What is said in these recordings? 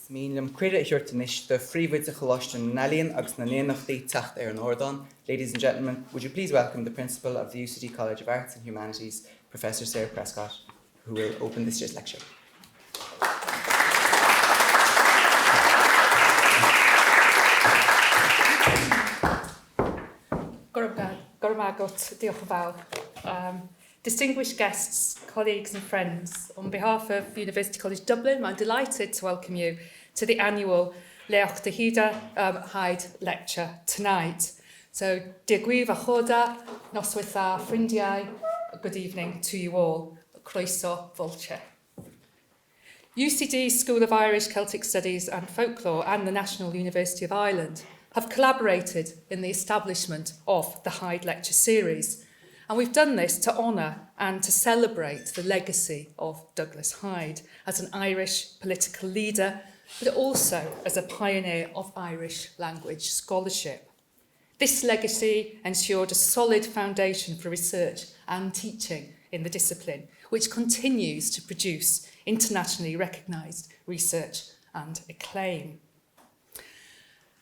Mílim cuireadh iarta níos do phríomhaid a Choláiste Ollscoile agus na néanachtaí teacht Éirinn Ordáin. Ladies and gentlemen, would you please welcome the Principal of the UCD College of Arts and Humanities, Professor Sarah Prescott, who will open this year's lecture. Distinguished guests, colleagues and friends, on behalf of University College Dublin, I'm delighted to welcome you to the annual Léacht de hÍde Hyde Lecture tonight. So, Diagwíomh a choda, noswitha frindiai, good evening to you all. Croeso Vulture. UCD School of Irish, Celtic Studies and Folklore and the National University of Ireland have collaborated in the establishment of the Hyde Lecture series. And we've done this to honour and to celebrate the legacy of Douglas Hyde as an Irish political leader, but also as a pioneer of Irish language scholarship. This legacy ensured a solid foundation for research and teaching in the discipline, which continues to produce internationally recognised research and acclaim.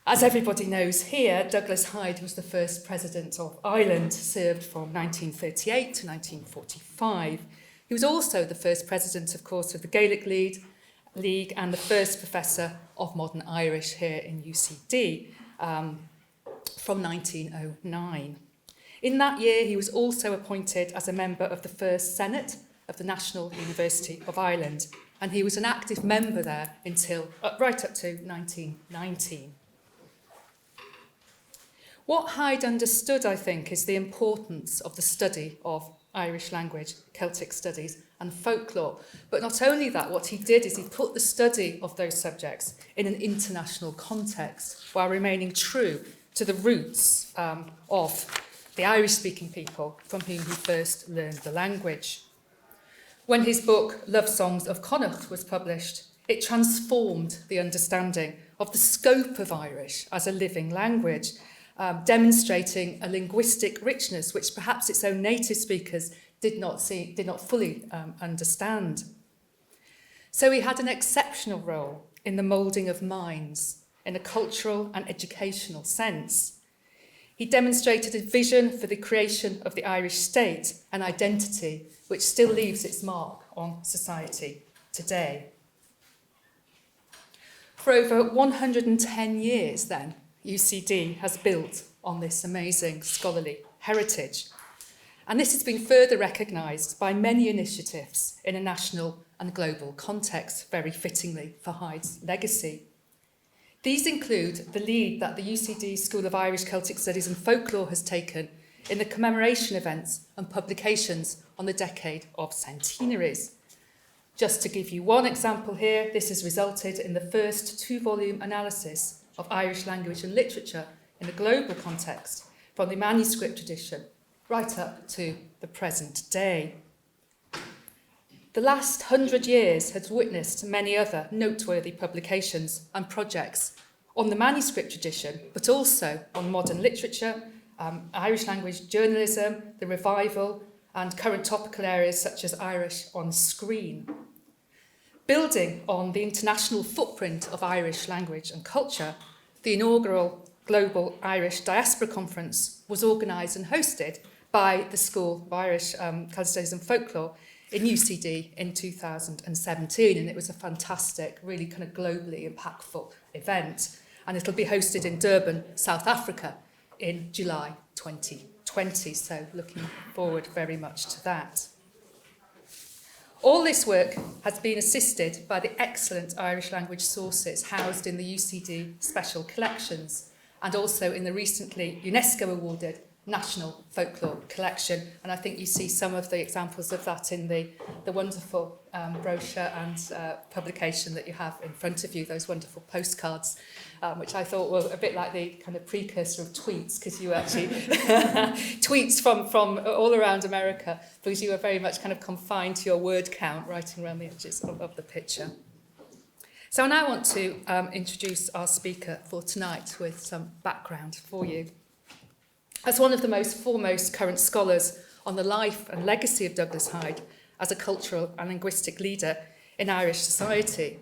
As everybody knows here, Douglas Hyde was the first president of Ireland, served from 1938 to 1945. He was also the first president, of course, of the Gaelic League and the first professor of modern Irish here in UCD from 1909. In that year, he was also appointed as a member of the first Senate of the National University of Ireland, and he was an active member there until right up to 1919. What Hyde understood, I think, is the importance of the study of Irish language, Celtic studies and folklore. But not only that, what he did is he put the study of those subjects in an international context while remaining true to the roots of the Irish-speaking people from whom he first learned the language. When his book, Love Songs of Chonradh, was published, it transformed the understanding of the scope of Irish as a living language, demonstrating a linguistic richness which perhaps its own native speakers did not fully understand. So he had an exceptional role in the moulding of minds in a cultural and educational sense. He demonstrated a vision for the creation of the Irish state, an identity which still leaves its mark on society today. For over 110 years then, UCD has built on this amazing scholarly heritage. And this has been further recognised by many initiatives in a national and global context, very fittingly for Hyde's legacy. These include the lead that the UCD School of Irish, Celtic Studies and Folklore has taken in the commemoration events and publications on the decade of centenaries. Just to give you one example here, this has resulted in the first 2-volume analysis of Irish language and literature in a global context, from the manuscript tradition right up to the present day. The last 100 years has witnessed many other noteworthy publications and projects on the manuscript tradition, but also on modern literature, Irish language journalism, the revival, and current topical areas such as Irish on screen. Building on the international footprint of Irish language and culture, the inaugural Global Irish Diaspora Conference was organised and hosted by the School of Irish Celtic Studies and Folklore in UCD in 2017, and it was a fantastic, really kind of globally impactful event. And it'll be hosted in Durban, South Africa in July 2020, so looking forward very much to that. All this work has been assisted by the excellent Irish language sources housed in the UCD Special Collections and also in the recently UNESCO awarded National Folklore Collection. And I think you see some of the examples of that in the wonderful brochure and publication that you have in front of you, those wonderful postcards, which I thought were a bit like the kind of precursor of tweets, because you actually tweets from all around America, because you were very much kind of confined to your word count, writing around the edges of the picture. So I now want to introduce our speaker for tonight with some background for you. As one of the most foremost current scholars on the life and legacy of Douglas Hyde as a cultural and linguistic leader in Irish society,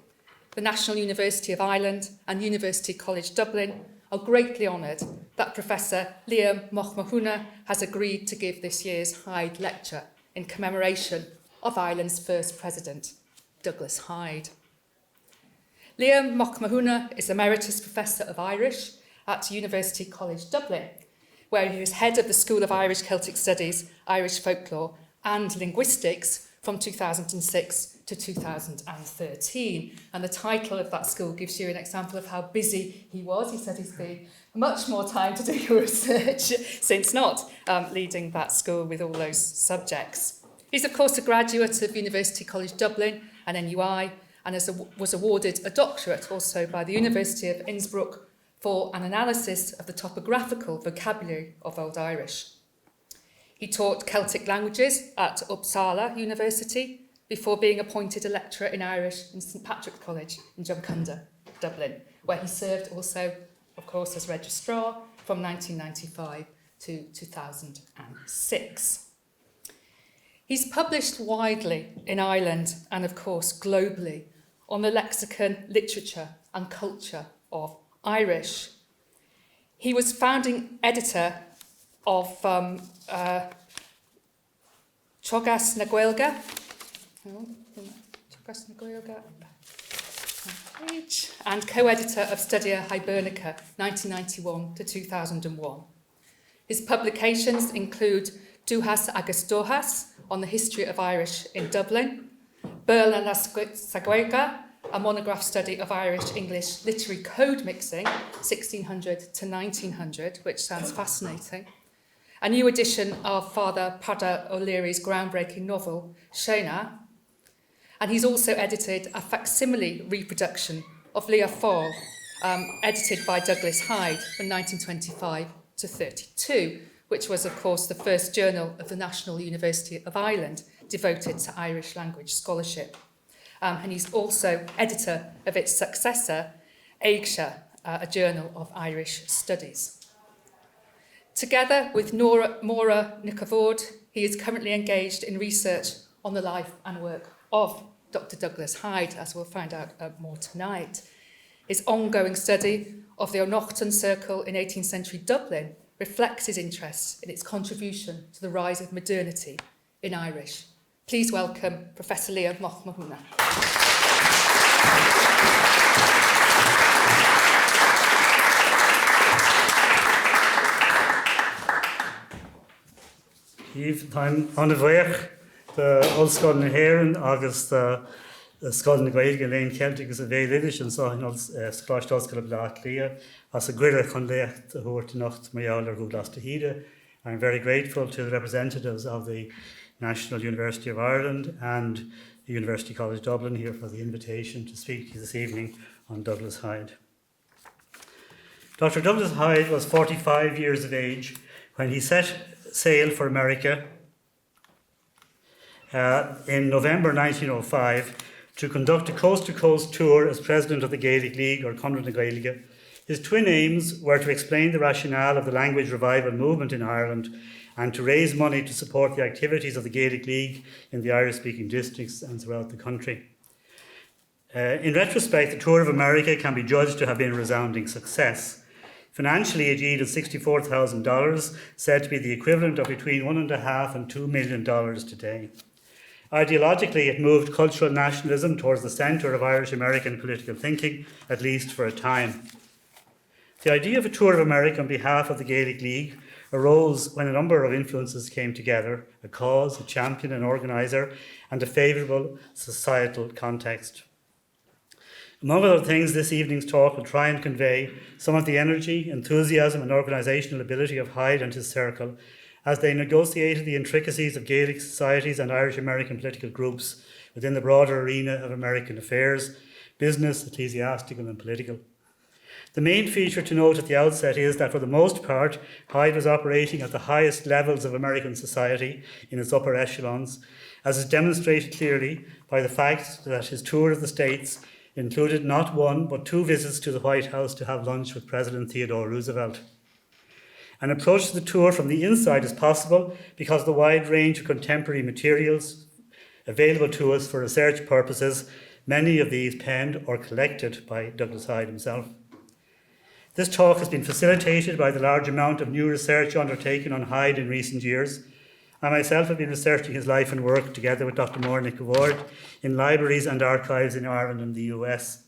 the National University of Ireland and University College Dublin are greatly honoured that Professor Léacht Mathúna has agreed to give this year's Hyde Lecture in commemoration of Ireland's first president, Douglas Hyde. Léacht Mathúna is Emeritus Professor of Irish at University College Dublin, where he was head of the School of Irish Celtic Studies, Irish Folklore and Linguistics from 2006 to 2013. And the title of that school gives you an example of how busy he was. He said he's been much more time to do your research since not leading that school with all those subjects. He's, of course, a graduate of University College Dublin and NUI, and was awarded a doctorate also by the University of Innsbruck for an analysis of the topographical vocabulary of Old Irish. He taught Celtic languages at Uppsala University before being appointed a lecturer in Irish in St Patrick's College in Drumcunda, Dublin, where he served also, of course, as registrar from 1995 to 2006. He's published widely in Ireland and, of course, globally on the lexicon, literature and culture of Irish. He was founding editor of Choláiste Ollscoile, and co-editor of Studia Hibernica 1991 to 2001. His publications include Dubhghlas agus on the history of Irish in Dublin, Baile Átha Cliath, a monograph study of Irish-English literary code mixing, 1600 to 1900, which sounds fascinating. A new edition of Father Peadar O'Leary's groundbreaking novel, Seanad. And he's also edited a facsimile reproduction of Léacht, edited by Douglas Hyde from 1925 to 32, which was, of course, the first journal of the National University of Ireland devoted to Irish language scholarship. And he's also editor of its successor, Gaeilge, a journal of Irish studies. Together with Máire Nicavord, he is currently engaged in research on the life and work of Dr. Douglas Hyde, as we'll find out more tonight. His ongoing study of the Uachtarán circle in 18th century Dublin reflects his interest in its contribution to the rise of modernity in Irish. Please welcome Professor Léacht Mathúna. I'm on the bhliain the Ollscoil na hÉireann agus the Scoil na Gaeilge Léacht Celtic is a Baile Átha and so Choláiste Ollscoile Baile Átha Cliath as a Gaeilge chun Léacht de hÍde Douglas Hyde. I'm very grateful to the representatives of the National University of Ireland and the University College Dublin here for the invitation to speak to you this evening on Douglas Hyde. Dr. Douglas Hyde was 45 years of age when he set sail for America in November 1905 to conduct a coast-to-coast tour as president of the Gaelic League, or Conradh na Gaeilge. His twin aims were to explain the rationale of the language revival movement in Ireland and to raise money to support the activities of the Gaelic League in the Irish-speaking districts and throughout the country. In retrospect, the tour of America can be judged to have been a resounding success. Financially, it yielded $64,000, said to be the equivalent of between $1.5 and $2 million today. Ideologically, it moved cultural nationalism towards the centre of Irish-American political thinking, at least for a time. The idea of a tour of America on behalf of the Gaelic League arose when a number of influences came together: a cause, a champion, an organiser, and a favourable societal context. Among other things, this evening's talk will try and convey some of the energy, enthusiasm and organisational ability of Hyde and his circle as they negotiated the intricacies of Gaelic societies and Irish-American political groups within the broader arena of American affairs, business, ecclesiastical and political. The main feature to note at the outset is that for the most part, Hyde was operating at the highest levels of American society in its upper echelons, as is demonstrated clearly by the fact that his tour of the States included not one but two visits to the White House to have lunch with President Theodore Roosevelt. An approach to the tour from the inside is possible because of the wide range of contemporary materials available to us for research purposes, many of these penned or collected by Douglas Hyde himself. This talk has been facilitated by the large amount of new research undertaken on Hyde in recent years. I myself have been researching his life and work together with Dr. Nick Award in libraries and archives in Ireland and the US.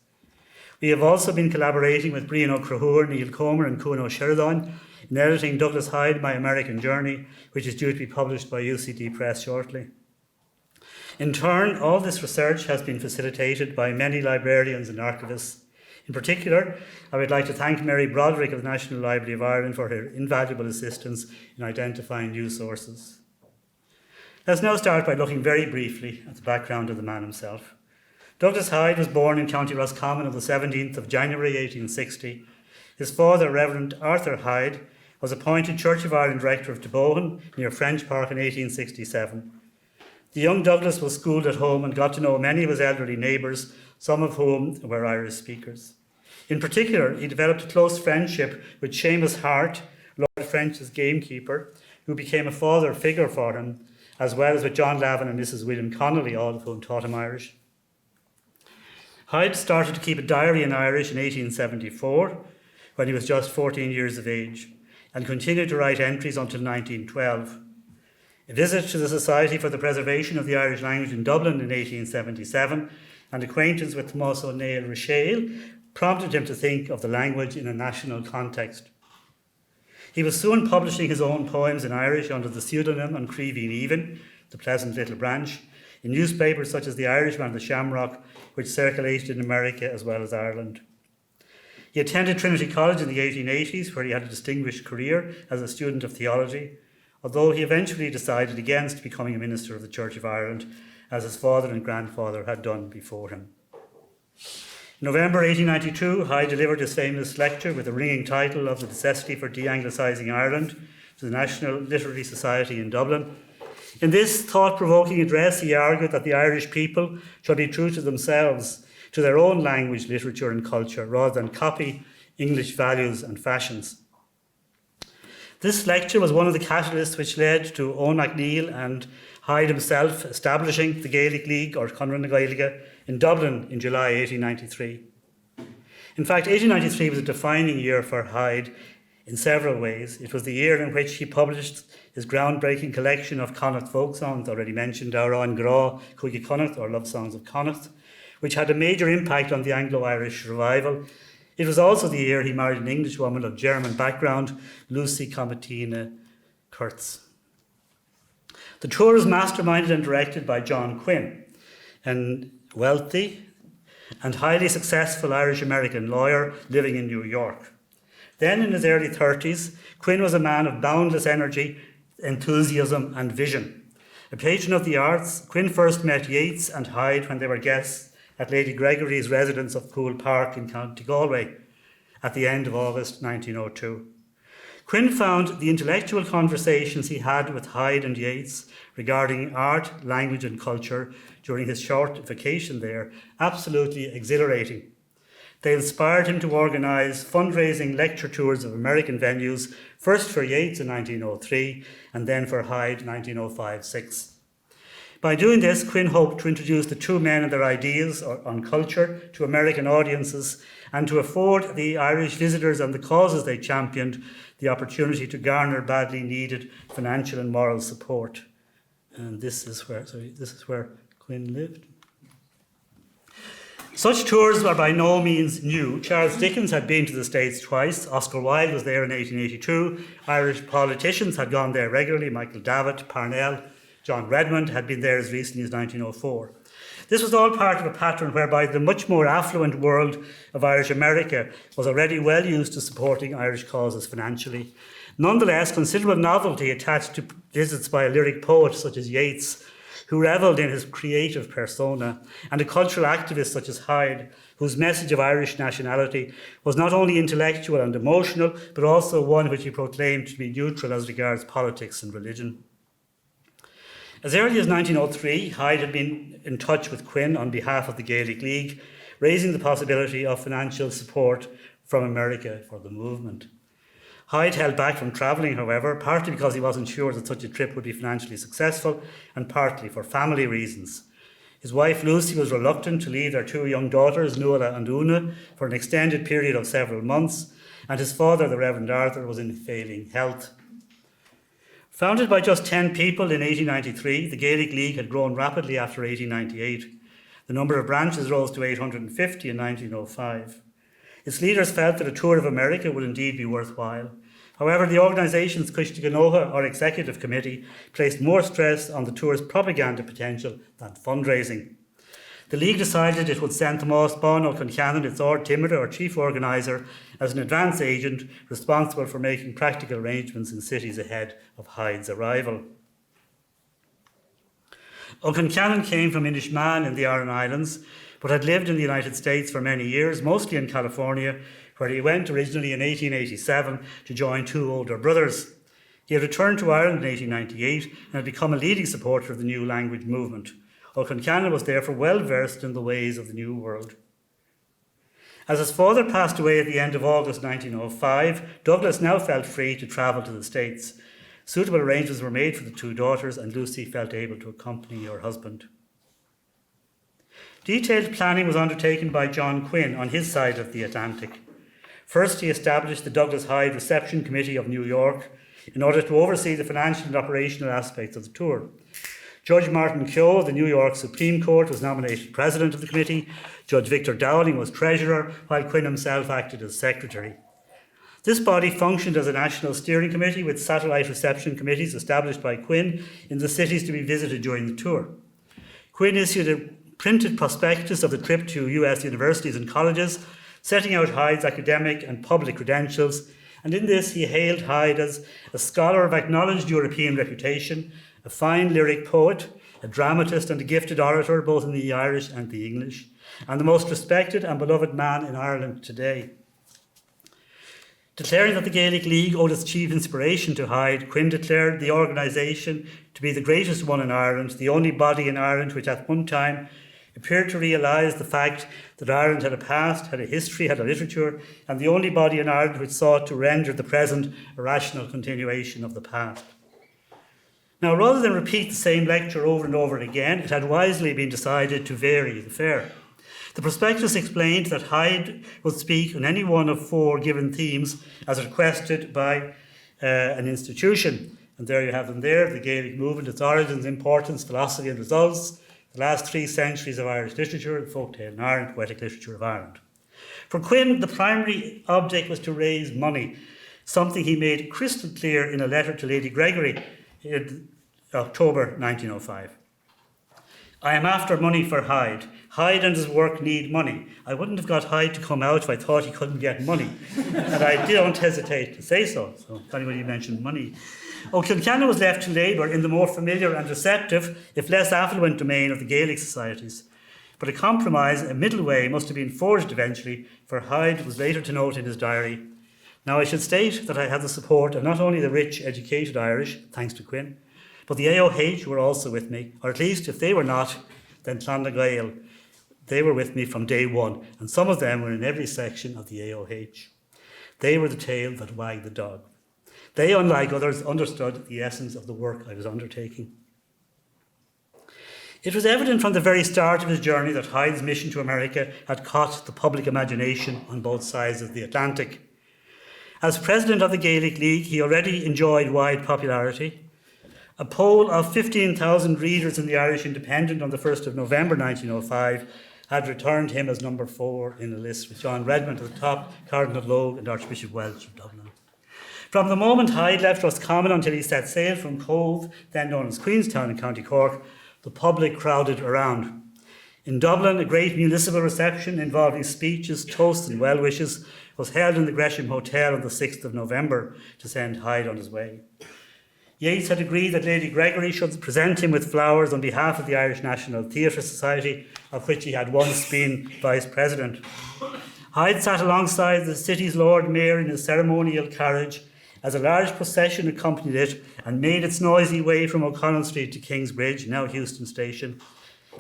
We have also been collaborating with Brian O'Crahur, Neil Comer and Cuno Sheridan in editing Douglas Hyde, My American Journey, which is due to be published by UCD Press shortly. In turn, all this research has been facilitated by many librarians and archivists. In particular, I would like to thank Mary Broderick of the National Library of Ireland for her invaluable assistance in identifying new sources. Let's now start by looking very briefly at the background of the man himself. Douglas Hyde was born in County Roscommon on the 17th of January 1860. His father, Reverend Arthur Hyde, was appointed Church of Ireland Rector of Dubhghlas near French Park in 1867. The young Douglas was schooled at home and got to know many of his elderly neighbours, some of whom were Irish speakers. In particular, he developed a close friendship with Seamus Hart, Lord French's gamekeeper, who became a father figure for him, as well as with John Lavin and Mrs. William Connolly, all of whom taught him Irish. Hyde started to keep a diary in Irish in 1874, when he was just 14 years of age, and continued to write entries until 1912. A visit to the Society for the Preservation of the Irish Language in Dublin in 1877 and acquaintance with Tomás Ó Neill prompted him to think of the language in a national context. He was soon publishing his own poems in Irish under the pseudonym An Creeveen Even, the pleasant little branch, in newspapers such as the Irishman and the Shamrock, which circulated in America as well as Ireland. He attended Trinity College in the 1880s, where he had a distinguished career as a student of theology, although he eventually decided against becoming a minister of the Church of Ireland, as his father and grandfather had done before him. In November 1892, Hyde delivered his famous lecture with the ringing title of The Necessity for De-Anglicising Ireland to the National Literary Society in Dublin. In this thought-provoking address, he argued that the Irish people should be true to themselves, to their own language, literature and culture, rather than copy English values and fashions. This lecture was one of the catalysts which led to Eoin MacNeill and Hyde himself establishing the Gaelic League, or Conradh na Gaeilge, in Dublin in July 1893. In fact, 1893 was a defining year for Hyde in several ways. It was the year in which he published his groundbreaking collection of Connacht folk songs, already mentioned, Our An Gra, Cúige Connacht, or Love Songs of Connacht, which had a major impact on the Anglo-Irish revival. It was also the year he married an Englishwoman of German background, Lucy Comatina Kurtz. The tour was masterminded and directed by John Quinn, a wealthy and highly successful Irish-American lawyer living in New York. Then, in his early 30s, Quinn was a man of boundless energy, enthusiasm and vision. A patron of the arts, Quinn first met Yeats and Hyde when they were guests at Lady Gregory's residence of Poole Park in County Galway at the end of August 1902. Quinn found the intellectual conversations he had with Hyde and Yeats regarding art, language and culture during his short vacation there absolutely exhilarating. They inspired him to organise fundraising lecture tours of American venues, first for Yeats in 1903 and then for Hyde in 1905-06. By doing this, Quinn hoped to introduce the two men and their ideas on culture to American audiences and to afford the Irish visitors and the causes they championed the opportunity to garner badly needed financial and moral support. And this is where Quinn lived. Such tours were by no means new. Charles Dickens had been to the States twice. Oscar Wilde was there in 1882. Irish politicians had gone there regularly. Michael Davitt, Parnell, John Redmond had been there as recently as 1904. This was all part of a pattern whereby the much more affluent world of Irish America was already well used to supporting Irish causes financially. Nonetheless, considerable novelty attached to visits by a lyric poet such as Yeats, who revelled in his creative persona, and a cultural activist such as Hyde, whose message of Irish nationality was not only intellectual and emotional, but also one which he proclaimed to be neutral as regards politics and religion. As early as 1903, Hyde had been in touch with Quinn on behalf of the Gaelic League, raising the possibility of financial support from America for the movement. Hyde held back from travelling, however, partly because he wasn't sure that such a trip would be financially successful and partly for family reasons. His wife Lucy was reluctant to leave their two young daughters, Nuala and Una, for an extended period of several months, and his father, the Reverend Arthur, was in failing health. Founded by just 10 people in 1893, the Gaelic League had grown rapidly after 1898. The number of branches rose to 850 in 1905. Its leaders felt that a tour of America would indeed be worthwhile. However, the organisation's Coiste Ganoha, or executive committee, placed more stress on the tour's propaganda potential than fundraising. The League decided it would send Tomás Bán Ó Concheann, its Ard Timide, or chief organiser, as an advance agent responsible for making practical arrangements in cities ahead of Hyde's arrival. Ó Concheann came from Inishmaan in the Aran Islands, but had lived in the United States for many years, mostly in California, where he went originally in 1887 to join two older brothers. He had returned to Ireland in 1898 and had become a leading supporter of the new language movement. Ó Concheann was therefore well versed in the ways of the New World. As his father passed away at the end of August 1905, Douglas now felt free to travel to the States. Suitable arrangements were made for the two daughters, and Lucy felt able to accompany her husband. Detailed planning was undertaken by John Quinn on his side of the Atlantic. First, he established the Douglas Hyde Reception Committee of New York in order to oversee the financial and operational aspects of the tour. Judge Martin Keogh of the New York Supreme Court was nominated president of the committee. Judge Victor Dowling was treasurer, while Quinn himself acted as secretary. This body functioned as a national steering committee with satellite reception committees established by Quinn in the cities to be visited during the tour. Quinn issued a printed prospectus of the trip to US universities and colleges, setting out Hyde's academic and public credentials, and in this he hailed Hyde as a scholar of acknowledged European reputation, a fine lyric poet, a dramatist and a gifted orator both in the Irish and the English, and the most respected and beloved man in Ireland today. Declaring that the Gaelic League owed its chief inspiration to Hyde, Quinn declared the organisation to be the greatest one in Ireland, the only body in Ireland which at one time appeared to realise the fact that Ireland had a past, had a history, had a literature, and the only body in Ireland which sought to render the present a rational continuation of the past. Now, rather than repeat the same lecture over and over again, it had wisely been decided to vary the fare. The prospectus explained that Hyde would speak on any one of four given themes as requested by an institution. And there you have them there, the Gaelic movement, its origins, importance, philosophy and results, the last 3 centuries of Irish literature, the folktale in Ireland, poetic literature of Ireland. For Quinn, the primary object was to raise money, something he made crystal clear in a letter to Lady Gregory in October 1905. I am after money for Hyde. Hyde and his work need money. I wouldn't have got Hyde to come out if I thought he couldn't get money. And I don't hesitate to say so. So, anybody mentioned money. Ó Concheann was left to labour in the more familiar and receptive, if less affluent domain of the Gaelic societies. But a compromise, a middle way, must have been forged eventually, for Hyde was later to note in his diary, "Now I should state that I have the support of not only the rich, educated Irish, thanks to Quinn, but the AOH were also with me, or at least if they were not, then Clan Gaeilge. They were with me from day one, and some of them were in every section of the AOH. They were the tail that wagged the dog. They, unlike others, understood the essence of the work I was undertaking." It was evident from the very start of his journey that Hyde's mission to America had caught the public imagination on both sides of the Atlantic. As president of the Gaelic League, he already enjoyed wide popularity. A poll of 15,000 readers in the Irish Independent on the 1st of November 1905 had returned him as number 4 in the list, with John Redmond at the top, Cardinal Logue and Archbishop Welch of Dublin. From the moment Hyde left Roscommon until he set sail from Cove, then known as Queenstown in County Cork, the public crowded around. In Dublin, a great municipal reception involving speeches, toasts and well-wishes was held in the Gresham Hotel on the 6th of November to send Hyde on his way. Yeats had agreed that Lady Gregory should present him with flowers on behalf of the Irish National Theatre Society, of which he had once been vice president. Hyde sat alongside the city's Lord Mayor in his ceremonial carriage as a large procession accompanied it and made its noisy way from O'Connell Street to Kingsbridge, now Heuston Station.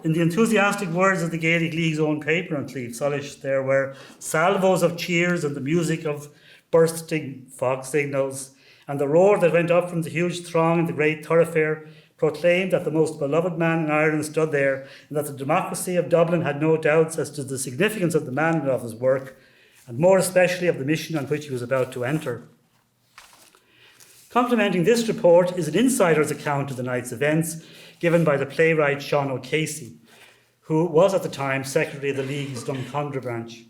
In the enthusiastic words of the Gaelic League's own paper on Cleeve Solish, there were salvos of cheers and the music of bursting fog signals, and the roar that went up from the huge throng in the great thoroughfare proclaimed that the most beloved man in Ireland stood there, and that the democracy of Dublin had no doubts as to the significance of the man and of his work, and more especially of the mission on which he was about to enter. Complementing this report is an insider's account of the night's events given by the playwright Sean O'Casey, who was at the time Secretary of the League's Drumcondra branch.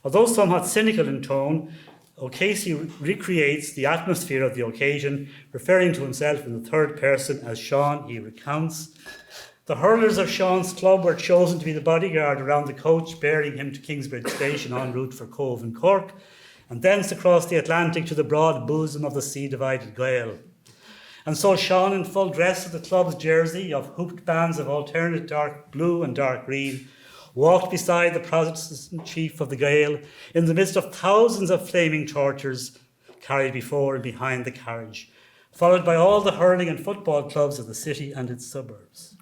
Although somewhat cynical in tone, O'Casey recreates the atmosphere of the occasion, referring to himself in the third person as Sean. He recounts, "The hurlers of Sean's club were chosen to be the bodyguard around the coach bearing him to Kingsbridge Station en route for Cove in Cork, and thence across the Atlantic to the broad bosom of the sea-divided Gaeil. And so Sean, in full dress of the club's jersey of hooped bands of alternate dark blue and dark green, walked beside the Protestant chief of the Gael in the midst of thousands of flaming torches carried before and behind the carriage, followed by all the hurling and football clubs of the city and its suburbs.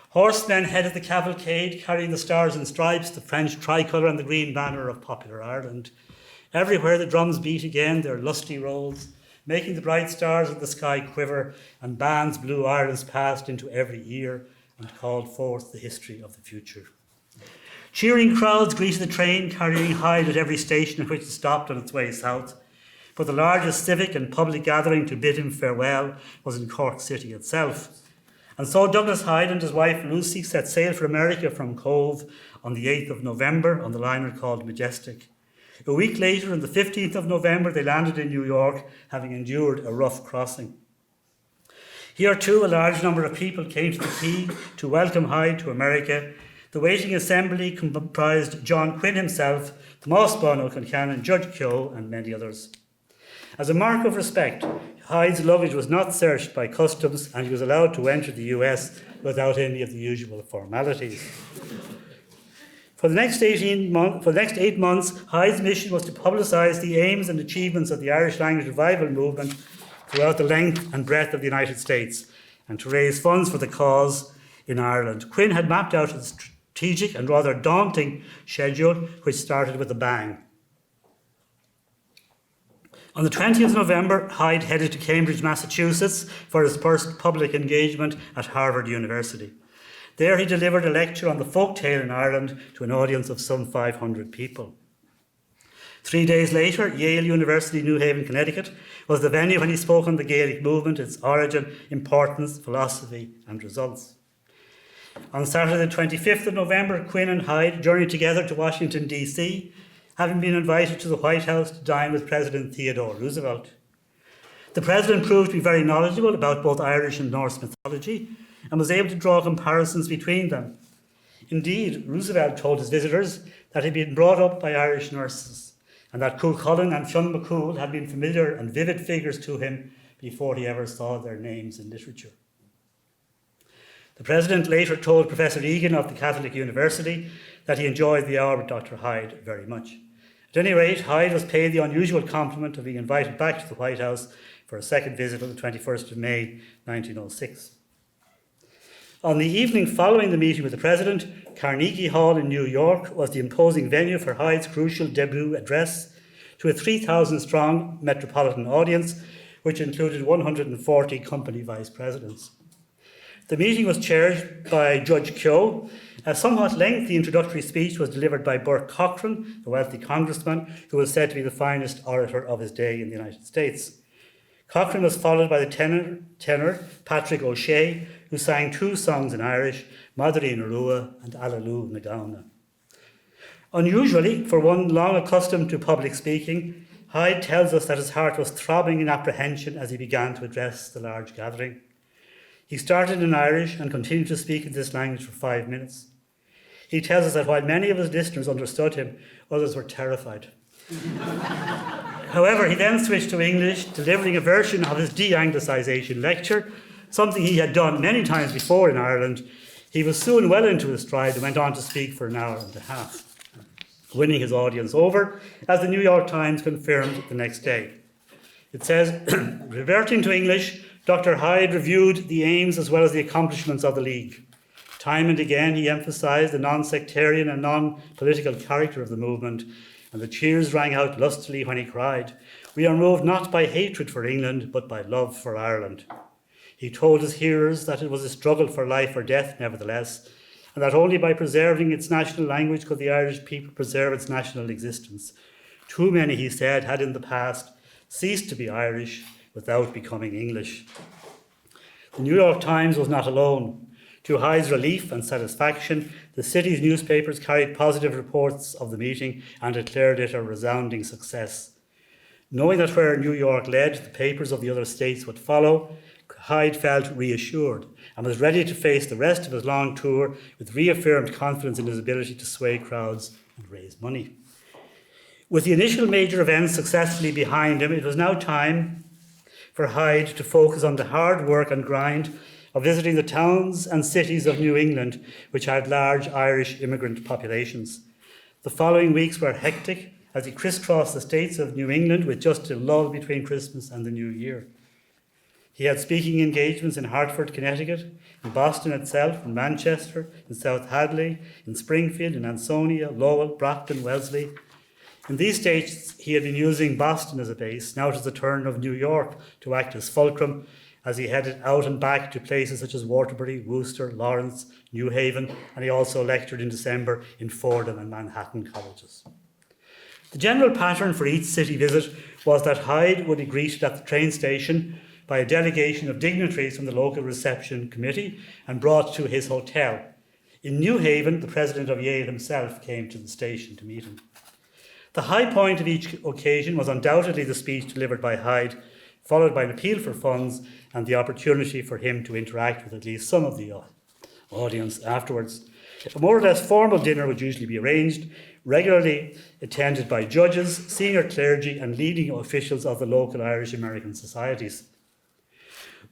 Horsemen headed the cavalcade, carrying the stars and stripes, the French tricolour and the green banner of popular Ireland. Everywhere the drums beat again their lusty rolls, making the bright stars of the sky quiver, and bands blew Ireland's past into every ear and called forth the history of the future. Cheering crowds greeted the train carrying Hyde at every station at which it stopped on its way south, but the largest civic and public gathering to bid him farewell was in Cork City itself. And so Douglas Hyde and his wife Lucy set sail for America from Cove on the 8th of November on the liner called Majestic. A week later, on the 15th of November, they landed in New York, having endured a rough crossing. Here too, a large number of people came to the quay to welcome Hyde to America. The waiting assembly comprised John Quinn himself, Tomás Bán Ó Concannon, Judge Keogh, and many others. As a mark of respect, Hyde's luggage was not searched by customs, and he was allowed to enter the US without any of the usual formalities. For the next 8 months, Hyde's mission was to publicise the aims and achievements of the Irish language revival movement throughout the length and breadth of the United States, and to raise funds for the cause in Ireland. Quinn had mapped out a strategic and rather daunting schedule, which started with a bang. On the 20th of November, Hyde headed to Cambridge, Massachusetts for his first public engagement at Harvard University. There he delivered a lecture on the folk tale in Ireland to an audience of some 500 people. 3 days later, Yale University, New Haven, Connecticut, was the venue when he spoke on the Gaelic movement, its origin, importance, philosophy, and results. On Saturday the 25th of November, Quinn and Hyde journeyed together to Washington, D.C., having been invited to the White House to dine with President Theodore Roosevelt. The President proved to be very knowledgeable about both Irish and Norse mythology and was able to draw comparisons between them. Indeed, Roosevelt told his visitors that he'd been brought up by Irish nurses and that Cuchulainn and Fionn McCool had been familiar and vivid figures to him before he ever saw their names in literature. The President later told Professor Egan of the Catholic University that he enjoyed the hour with Dr. Hyde very much. At any rate, Hyde was paid the unusual compliment of being invited back to the White House for a second visit on the 21st of May, 1906. On the evening following the meeting with the President, Carnegie Hall in New York was the imposing venue for Hyde's crucial debut address to a 3,000-strong metropolitan audience, which included 140 company vice presidents. The meeting was chaired by Judge Keogh. A somewhat lengthy introductory speech was delivered by Burke Cochran, the wealthy congressman, who was said to be the finest orator of his day in the United States. Cochran was followed by the tenor Patrick O'Shea, who sang 2 songs in Irish, Madarí na Rua and Alleluia na Gauna. Unusually, for one long accustomed to public speaking, Hyde tells us that his heart was throbbing in apprehension as he began to address the large gathering. He started in Irish and continued to speak in this language for 5 minutes. He tells us that while many of his listeners understood him, others were terrified. However, he then switched to English, delivering a version of his de-Anglicisation lecture, something he had done many times before in Ireland. He was soon well into his stride and went on to speak for an hour and a half, winning his audience over, as the New York Times confirmed the next day. It says, reverting to English, Dr. Hyde reviewed the aims as well as the accomplishments of the League. Time and again he emphasised the non-sectarian and non-political character of the movement, and the cheers rang out lustily when he cried, We are moved not by hatred for England, but by love for Ireland. He told his hearers that it was a struggle for life or death, nevertheless, and that only by preserving its national language could the Irish people preserve its national existence. Too many, he said, had in the past ceased to be Irish without becoming English. The New York Times was not alone. To Hyde's relief and satisfaction, the city's newspapers carried positive reports of the meeting and declared it a resounding success. Knowing that where New York led, the papers of the other states would follow, Hyde felt reassured and was ready to face the rest of his long tour with reaffirmed confidence in his ability to sway crowds and raise money. With the initial major events successfully behind him, it was now time for Hyde to focus on the hard work and grind of visiting the towns and cities of New England, which had large Irish immigrant populations. The following weeks were hectic as he crisscrossed the states of New England with just a lull between Christmas and the New Year. He had speaking engagements in Hartford, Connecticut, in Boston itself, in Manchester, in South Hadley, in Springfield, in Ansonia, Lowell, Brockton, Wellesley. In these states, he had been using Boston as a base. Now it was the turn of New York to act as fulcrum as he headed out and back to places such as Waterbury, Worcester, Lawrence, New Haven, and he also lectured in December in Fordham and Manhattan colleges. The general pattern for each city visit was that Hyde would be greeted at the train station by a delegation of dignitaries from the local reception committee and brought to his hotel. In New Haven, the president of Yale himself came to the station to meet him. The high point of each occasion was undoubtedly the speech delivered by Hyde, followed by an appeal for funds and the opportunity for him to interact with at least some of the audience afterwards. A more or less formal dinner would usually be arranged, regularly attended by judges, senior clergy, and leading officials of the local Irish American societies.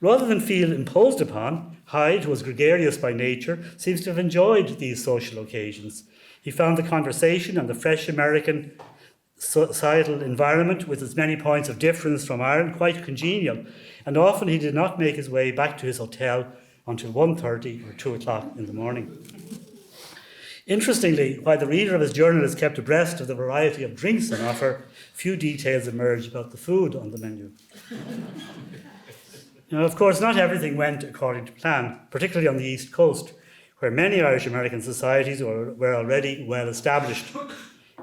Rather than feel imposed upon, Hyde, who was gregarious by nature, seems to have enjoyed these social occasions. He found the conversation and the fresh American societal environment with its many points of difference from Ireland quite congenial, and often he did not make his way back to his hotel until 1:30 or 2 o'clock in the morning. Interestingly, while the reader of his journal is kept abreast of the variety of drinks on offer, few details emerge about the food on the menu. Now, of course, not everything went according to plan, particularly on the East Coast, where many Irish American societies were already well established.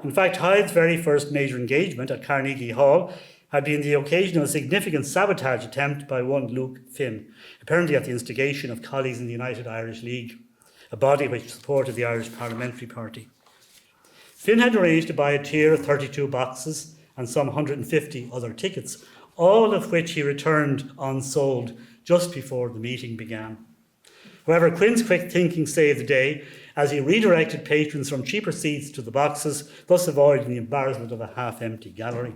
In fact, Hyde's very first major engagement at Carnegie Hall had been the occasion of a significant sabotage attempt by one Luke Finn, apparently at the instigation of colleagues in the United Irish League, a body which supported the Irish Parliamentary Party. Finn had arranged to buy a tier of 32 boxes and some 150 other tickets, all of which he returned unsold just before the meeting began. However, Quinn's quick thinking saved the day as he redirected patrons from cheaper seats to the boxes, thus avoiding the embarrassment of a half-empty gallery.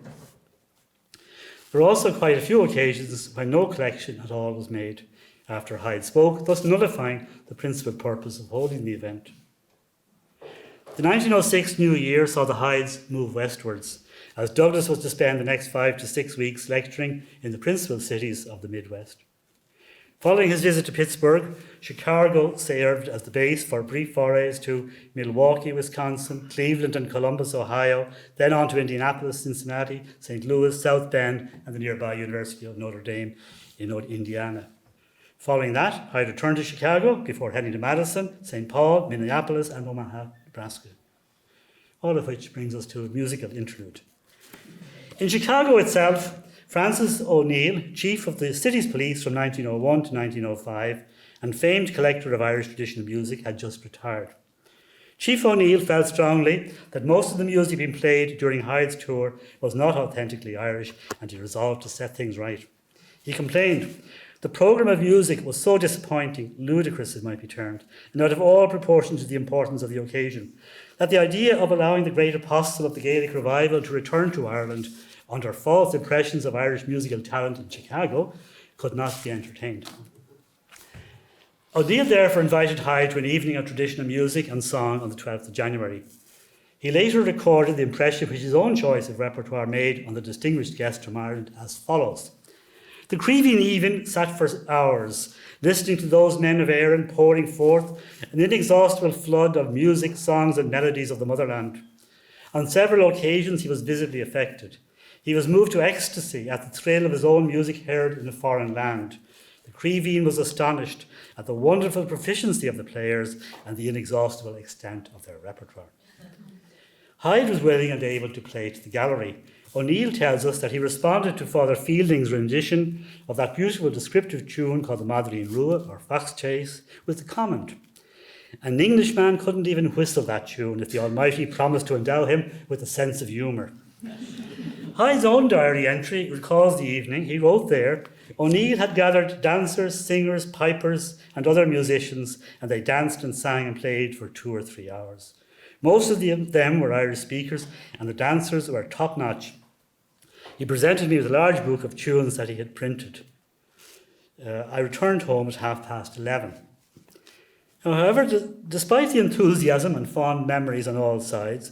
There were also quite a few occasions when no collection at all was made after Hyde spoke, thus nullifying the principal purpose of holding the event. The 1906 New Year saw the Hydes move westwards, as Douglas was to spend the next 5 to 6 weeks lecturing in the principal cities of the Midwest. Following his visit to Pittsburgh, Chicago served as the base for brief forays to Milwaukee, Wisconsin, Cleveland and Columbus, Ohio, then on to Indianapolis, Cincinnati, St. Louis, South Bend, and the nearby University of Notre Dame in Indiana. Following that, Hyde returned to Chicago before heading to Madison, St. Paul, Minneapolis, and Omaha, Nebraska. All of which brings us to a musical interlude. In Chicago itself, Francis O'Neill, chief of the city's police from 1901 to 1905, and famed collector of Irish traditional music, had just retired. Chief O'Neill felt strongly that most of the music being played during Hyde's tour was not authentically Irish, and he resolved to set things right. He complained, "The programme of music was so disappointing, ludicrous it might be termed, and out of all proportion to the importance of the occasion, that the idea of allowing the great apostle of the Gaelic revival to return to Ireland under false impressions of Irish musical talent in Chicago could not be entertained." O'Neill therefore invited Hyde to an evening of traditional music and song on the 12th of January. He later recorded the impression which his own choice of repertoire made on the distinguished guest from Ireland as follows. "The Creeving even sat for hours, listening to those men of Éirinn pouring forth an inexhaustible flood of music, songs and melodies of the motherland. On several occasions he was visibly affected. He was moved to ecstasy at the thrill of his own music heard in a foreign land. The Creeveen was astonished at the wonderful proficiency of the players and the inexhaustible extent of their repertoire. Hyde was willing and able to play to the gallery. O'Neill tells us that he responded to Father Fielding's rendition of that beautiful descriptive tune called the mbliain Rua, or Fox Chase, with the comment, "An Englishman couldn't even whistle that tune if the Almighty promised to endow him with a sense of humour." Hyde's own diary entry recalls the evening. He wrote there, "O'Neill had gathered dancers, singers, pipers, and other musicians, and they danced and sang and played for 2 or 3 hours. Most of them were Irish speakers, and the dancers were top-notch. He presented me with a large book of tunes that he had printed. I returned home at 11:30. However, despite the enthusiasm and fond memories on all sides,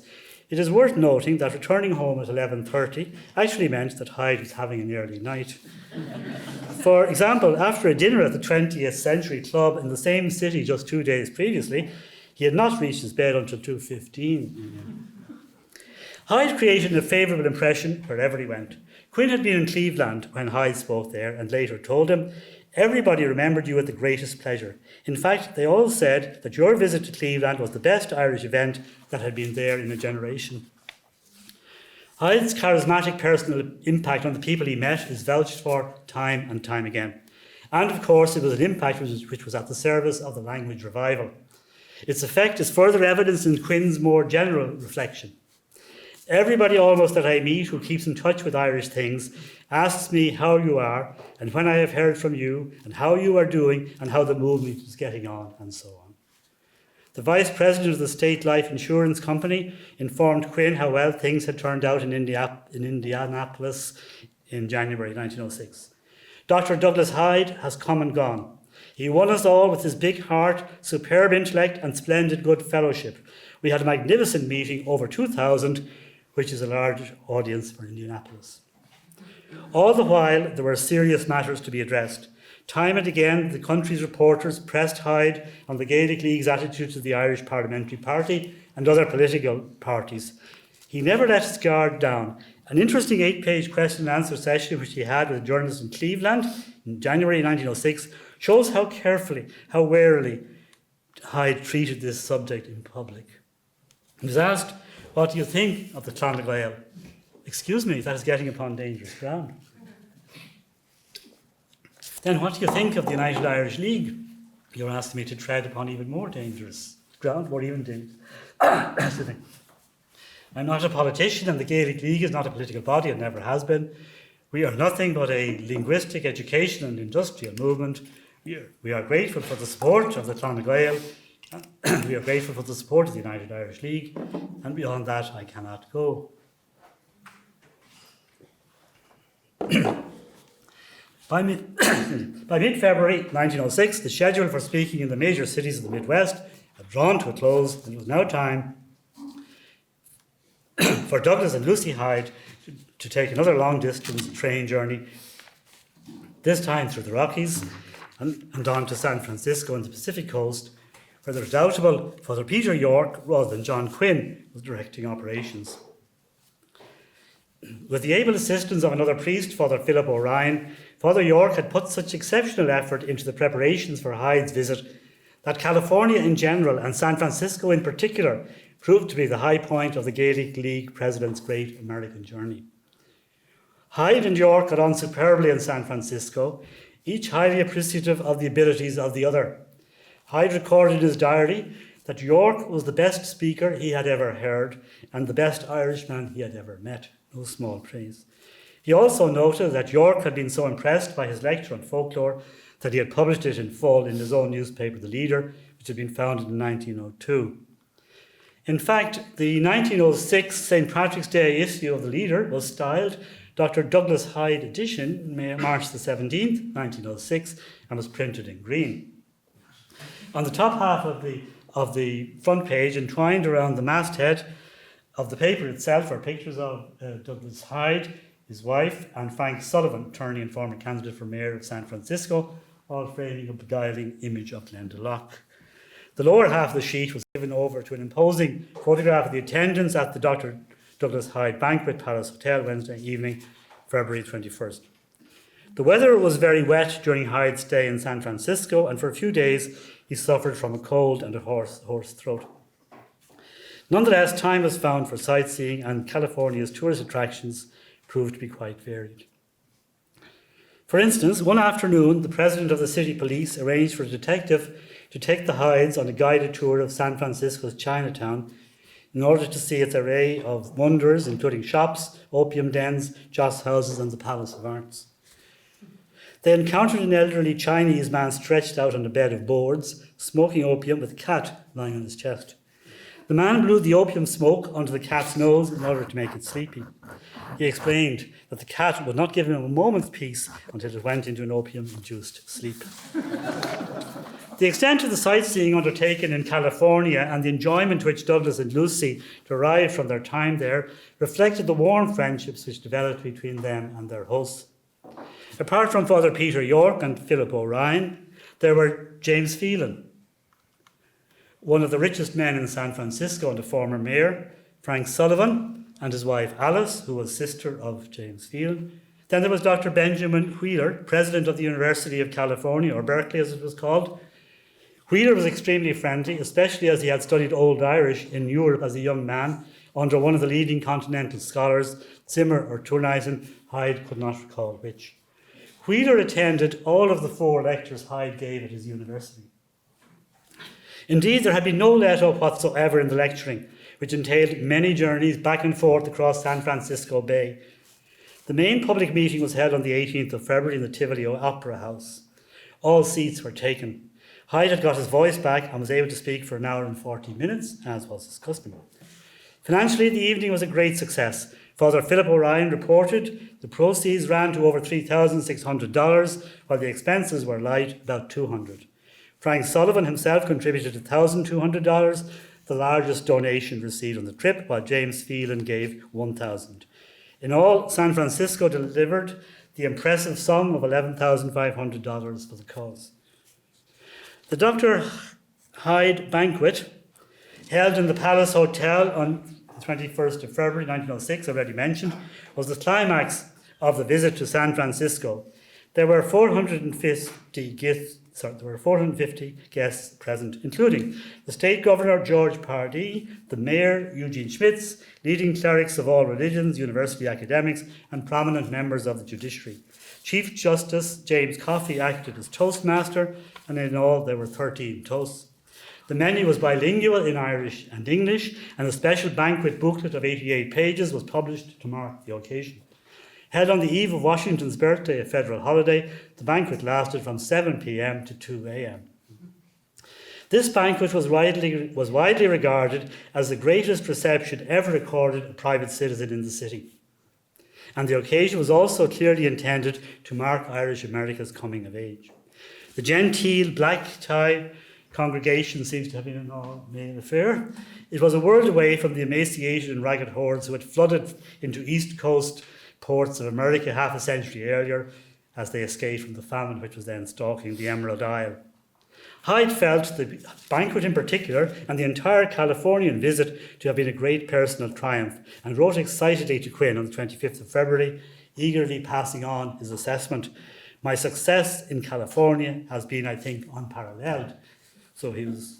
it is worth noting that returning home at 11:30 actually meant that Hyde was having an early night. For example, after a dinner at the 20th Century Club in the same city just 2 days previously, he had not reached his bed until 2:15. Hyde created a favourable impression wherever he went. Quinn had been in Cleveland when Hyde spoke there and later told him, "Everybody remembered you with the greatest pleasure. In fact, they all said that your visit to Cleveland was the best Irish event that had been there in a generation." Hyde's charismatic personal impact on the people he met is vouched for time and time again. And of course, it was an impact which was at the service of the language revival. Its effect is further evidenced in Quinn's more general reflection. "Everybody almost that I meet who keeps in touch with Irish things asks me how you are and when I have heard from you and how you are doing and how the movement is getting on," and so on. The vice president of the State Life Insurance Company informed Quinn how well things had turned out in Indianapolis in January 1906. "Dr. Douglas Hyde has come and gone. He won us all with his big heart, superb intellect, and splendid good fellowship. We had a magnificent meeting, over 2,000, which is a large audience for Indianapolis." All the while, there were serious matters to be addressed. Time and again, the country's reporters pressed Hyde on the Gaelic League's attitude to the Irish Parliamentary Party and other political parties. He never let his guard down. An interesting 8-page question and answer session which he had with a journalist in Cleveland in January 1906 shows how carefully, how warily Hyde treated this subject in public. He was asked, "What do you think of the Chonradh Gheall?" "Excuse me, that is getting upon dangerous ground." "Then what do you think of the United Irish League?" "You're asking me to tread upon even more dangerous ground, more even dangerous." "I'm not a politician, and the Gaelic League is not a political body, it never has been. We are nothing but a linguistic, education and industrial movement. We are grateful for the support of the Chonradh Gheall. We are grateful for the support of the United Irish League, and beyond that I cannot go." By mid-February 1906, the schedule for speaking in the major cities of the Midwest had drawn to a close, and it was now time for Douglas and Lucy Hyde to take another long-distance train journey, this time through the Rockies and on to San Francisco and the Pacific Coast, where the redoubtable Father Peter York, rather than John Quinn, was directing operations. With the able assistance of another priest, Father Philip O'Ryan, Father York had put such exceptional effort into the preparations for Hyde's visit that California in general and San Francisco in particular proved to be the high point of the Gaelic League president's great American journey. Hyde and York got on superbly in San Francisco, each highly appreciative of the abilities of the other. Hyde recorded in his diary that York was the best speaker he had ever heard and the best Irishman he had ever met. No small praise. He also noted that York had been so impressed by his lecture on folklore that he had published it in full in his own newspaper, The Leader, which had been founded in 1902. In fact, the 1906 St. Patrick's Day issue of The Leader was styled Dr. Douglas Hyde edition, March the 17th, 1906, and was printed in green. On the top half of the front page, entwined around the masthead of the paper itself, are pictures of Douglas Hyde, his wife, and Frank Sullivan, attorney and former candidate for mayor of San Francisco, all framing a beguiling image of Glendalough. The lower half of the sheet was given over to an imposing photograph of the attendants at the Dr. Douglas Hyde Banquet Palace Hotel Wednesday evening, February 21st. The weather was very wet during Hyde's stay in San Francisco, and for a few days he suffered from a cold and a hoarse throat. Nonetheless, time was found for sightseeing, and California's tourist attractions proved to be quite varied. For instance, one afternoon, the president of the city police arranged for a detective to take the Hydes on a guided tour of San Francisco's Chinatown in order to see its array of wonders, including shops, opium dens, joss houses, and the Palace of Arts. They encountered an elderly Chinese man stretched out on a bed of boards, smoking opium with a cat lying on his chest. The man blew the opium smoke onto the cat's nose in order to make it sleepy. He explained that the cat would not give him a moment's peace until it went into an opium-induced sleep. The extent of the sightseeing undertaken in California and the enjoyment which Douglas and Lucy derived from their time there reflected the warm friendships which developed between them and their hosts. Apart from Father Peter York and Philip O'Ryan, there were James Phelan, one of the richest men in San Francisco and a former mayor, Frank Sullivan and his wife Alice, who was sister of James Phelan. Then there was Dr. Benjamin Wheeler, president of the University of California, or Berkeley as it was called. Wheeler was extremely friendly, especially as he had studied Old Irish in Europe as a young man under one of the leading continental scholars, Zimmer or Turneisen, Hyde could not recall which. Wheeler attended all of the 4 lectures Hyde gave at his university. Indeed, there had been no let-up whatsoever in the lecturing, which entailed many journeys back and forth across San Francisco Bay. The main public meeting was held on the 18th of February in the Tivoli Opera House. All seats were taken. Hyde had got his voice back and was able to speak for an hour and 40 minutes, as was his custom. Financially, the evening was a great success. Father Philip O'Ryan reported the proceeds ran to over $3,600, while the expenses were light, about $200. Frank Sullivan himself contributed $1,200, the largest donation received on the trip, while James Phelan gave $1,000. In all, San Francisco delivered the impressive sum of $11,500 for the cause. The Dr. Hyde banquet, held in the Palace Hotel on the 21st of February 1906, already mentioned, was the climax of the visit to San Francisco. There were 450 guests present, including the State Governor George Pardee, the Mayor Eugene Schmitz, leading clerics of all religions, university academics, and prominent members of the judiciary. Chief Justice James Coffey acted as Toastmaster, and in all there were 13 toasts. The menu was bilingual in Irish and English, and a special banquet booklet of 88 pages was published to mark the occasion. Held on the eve of Washington's birthday, a federal holiday, the banquet lasted from 7 p.m. to 2 a.m. This banquet was widely regarded as the greatest reception ever accorded a private citizen in the city. And the occasion was also clearly intended to mark Irish America's coming of age. The genteel black-tie congregation seems to have been an all-male affair. It was a world away from the emaciated and ragged hordes who had flooded into East Coast ports of America half a century earlier as they escaped from the famine which was then stalking the Emerald Isle. Hyde felt the banquet in particular and the entire Californian visit to have been a great personal triumph, and wrote excitedly to Quinn on the 25th of February, eagerly passing on his assessment. "My success in California has been, I think, unparalleled." So he was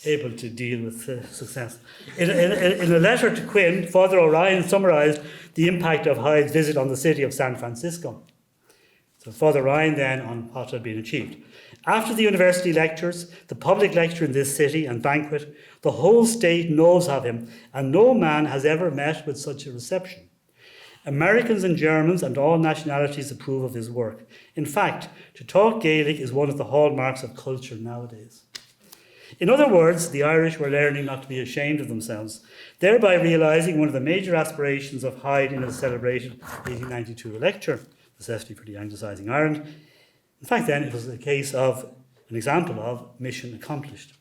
able to deal with success. In a letter to Quinn, Father O'Ryan summarised the impact of Hyde's visit on the city of San Francisco. So Father O'Ryan then on what had been achieved. "After the university lectures, the public lecture in this city and banquet, the whole state knows of him, and no man has ever met with such a reception. Americans and Germans and all nationalities approve of his work. In fact, to talk Gaelic is one of the hallmarks of culture nowadays." In other words, the Irish were learning not to be ashamed of themselves, thereby realising one of the major aspirations of Hyde in his celebrated 1892 lecture, Necessity for the Anglicising Ireland. In fact, then, it was a case of an example of mission accomplished.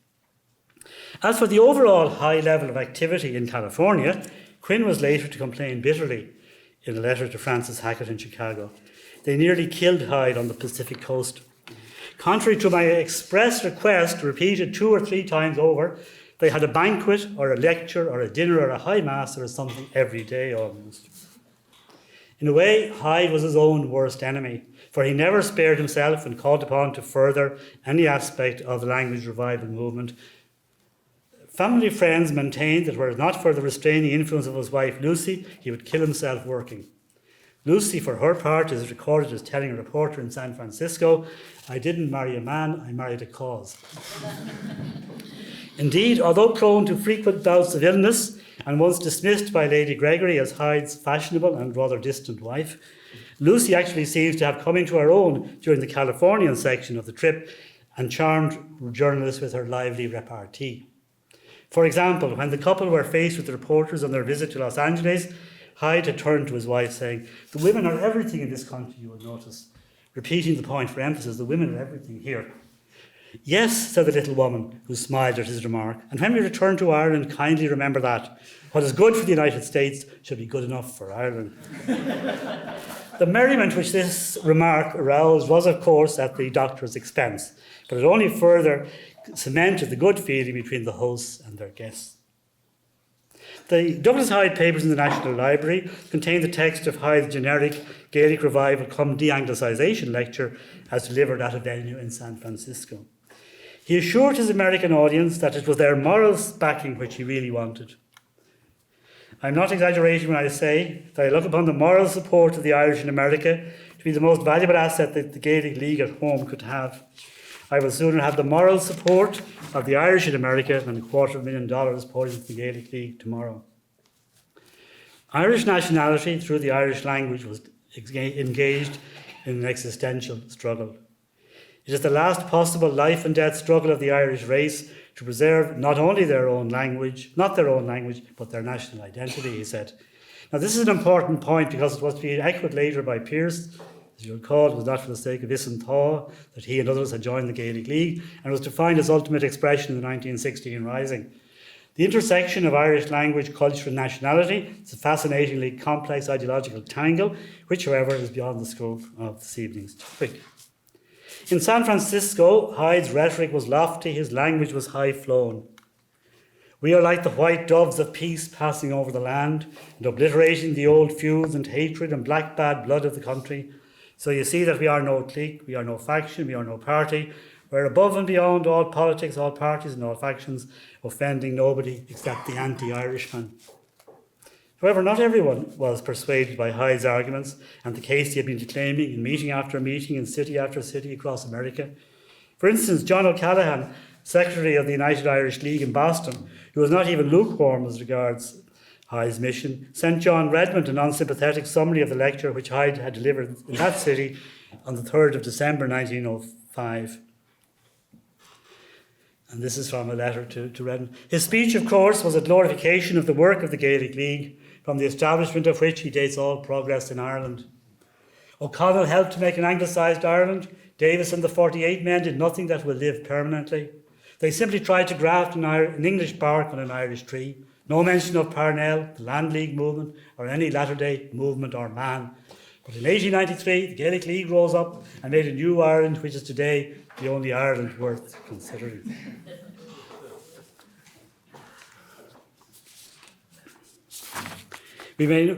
As for the overall high level of activity in California, Quinn was later to complain bitterly in a letter to Francis Hackett in Chicago. "They nearly killed Hyde on the Pacific coast. Contrary to my express request, repeated 2 or 3 times over, They had a banquet or a lecture or a dinner or a high mass or something every day almost. In a way, Hyde was his own worst enemy, for he never spared himself when called upon to further any aspect of the language revival movement. Family friends maintained that were it not for the restraining influence of his wife Lucy, he would kill himself working. Lucy, for her part, is recorded as telling a reporter in San Francisco, "I didn't marry a man, I married a cause." Indeed, although prone to frequent bouts of illness and once dismissed by Lady Gregory as Hyde's fashionable and rather distant wife, Lucy actually seems to have come into her own during the Californian section of the trip and charmed journalists with her lively repartee. For example, when the couple were faced with the reporters on their visit to Los Angeles, Hyde had turned to his wife saying, "The women are everything in this country, you will notice," repeating the point for emphasis, "the women are everything here." "Yes," said the little woman, who smiled at his remark, "and when we return to Ireland, kindly remember that what is good for the United States should be good enough for Ireland." The merriment which this remark aroused was, of course, at the doctor's expense, but it only further cemented the good feeling between the hosts and their guests. The Douglas Hyde papers in the National Library contain the text of Hyde's generic Gaelic revival cum de-Anglicisation lecture as delivered at a venue in San Francisco. He assured his American audience that it was their moral backing which he really wanted. I'm not exaggerating when I say that I look upon the moral support of the Irish in America to be the most valuable asset that the Gaelic League at home could have. I will sooner have the moral support of the Irish in America than $250,000 poured into the Gaelic League tomorrow. Irish nationality through the Irish language was engaged in an existential struggle. It is the last possible life and death struggle of the Irish race to preserve not only their own language, not their own language, but their national identity, he said. Now, this is an important point because it was to be echoed later by Pearse. As you recall, it was not for the sake of Isan Thaw that he and others had joined the Gaelic League, and was to find its ultimate expression in the 1916 Rising. The intersection of Irish language, culture and nationality is a fascinatingly complex ideological tangle, which, however, is beyond the scope of this evening's topic. In San Francisco, Hyde's rhetoric was lofty, his language was high-flown. "We are like the white doves of peace passing over the land and obliterating the old feuds and hatred and black bad blood of the country. So you see that we are no clique, we are no faction, we are no party. We're above and beyond all politics, all parties and all factions, offending nobody except the anti-Irishman." However, not everyone was persuaded by Hyde's arguments and the case he had been declaiming in meeting after meeting in city after city across America. For instance, John O'Callaghan, Secretary of the United Irish League in Boston, who was not even lukewarm as regards Hyde's mission, sent John Redmond an unsympathetic summary of the lecture which Hyde had delivered in that city on the 3rd of December 1905. And this is from a letter to Redmond. His speech, of course, was a glorification of the work of the Gaelic League, from the establishment of which he dates all progress in Ireland. O'Connell helped to make an anglicised Ireland. Davis and the 48 men did nothing that will live permanently. They simply tried to graft an English bark on an Irish tree. No mention of Parnell, the Land League movement, or any latter-day movement or man. But in 1893, the Gaelic League rose up and made a new Ireland, which is today the only Ireland worth considering. We may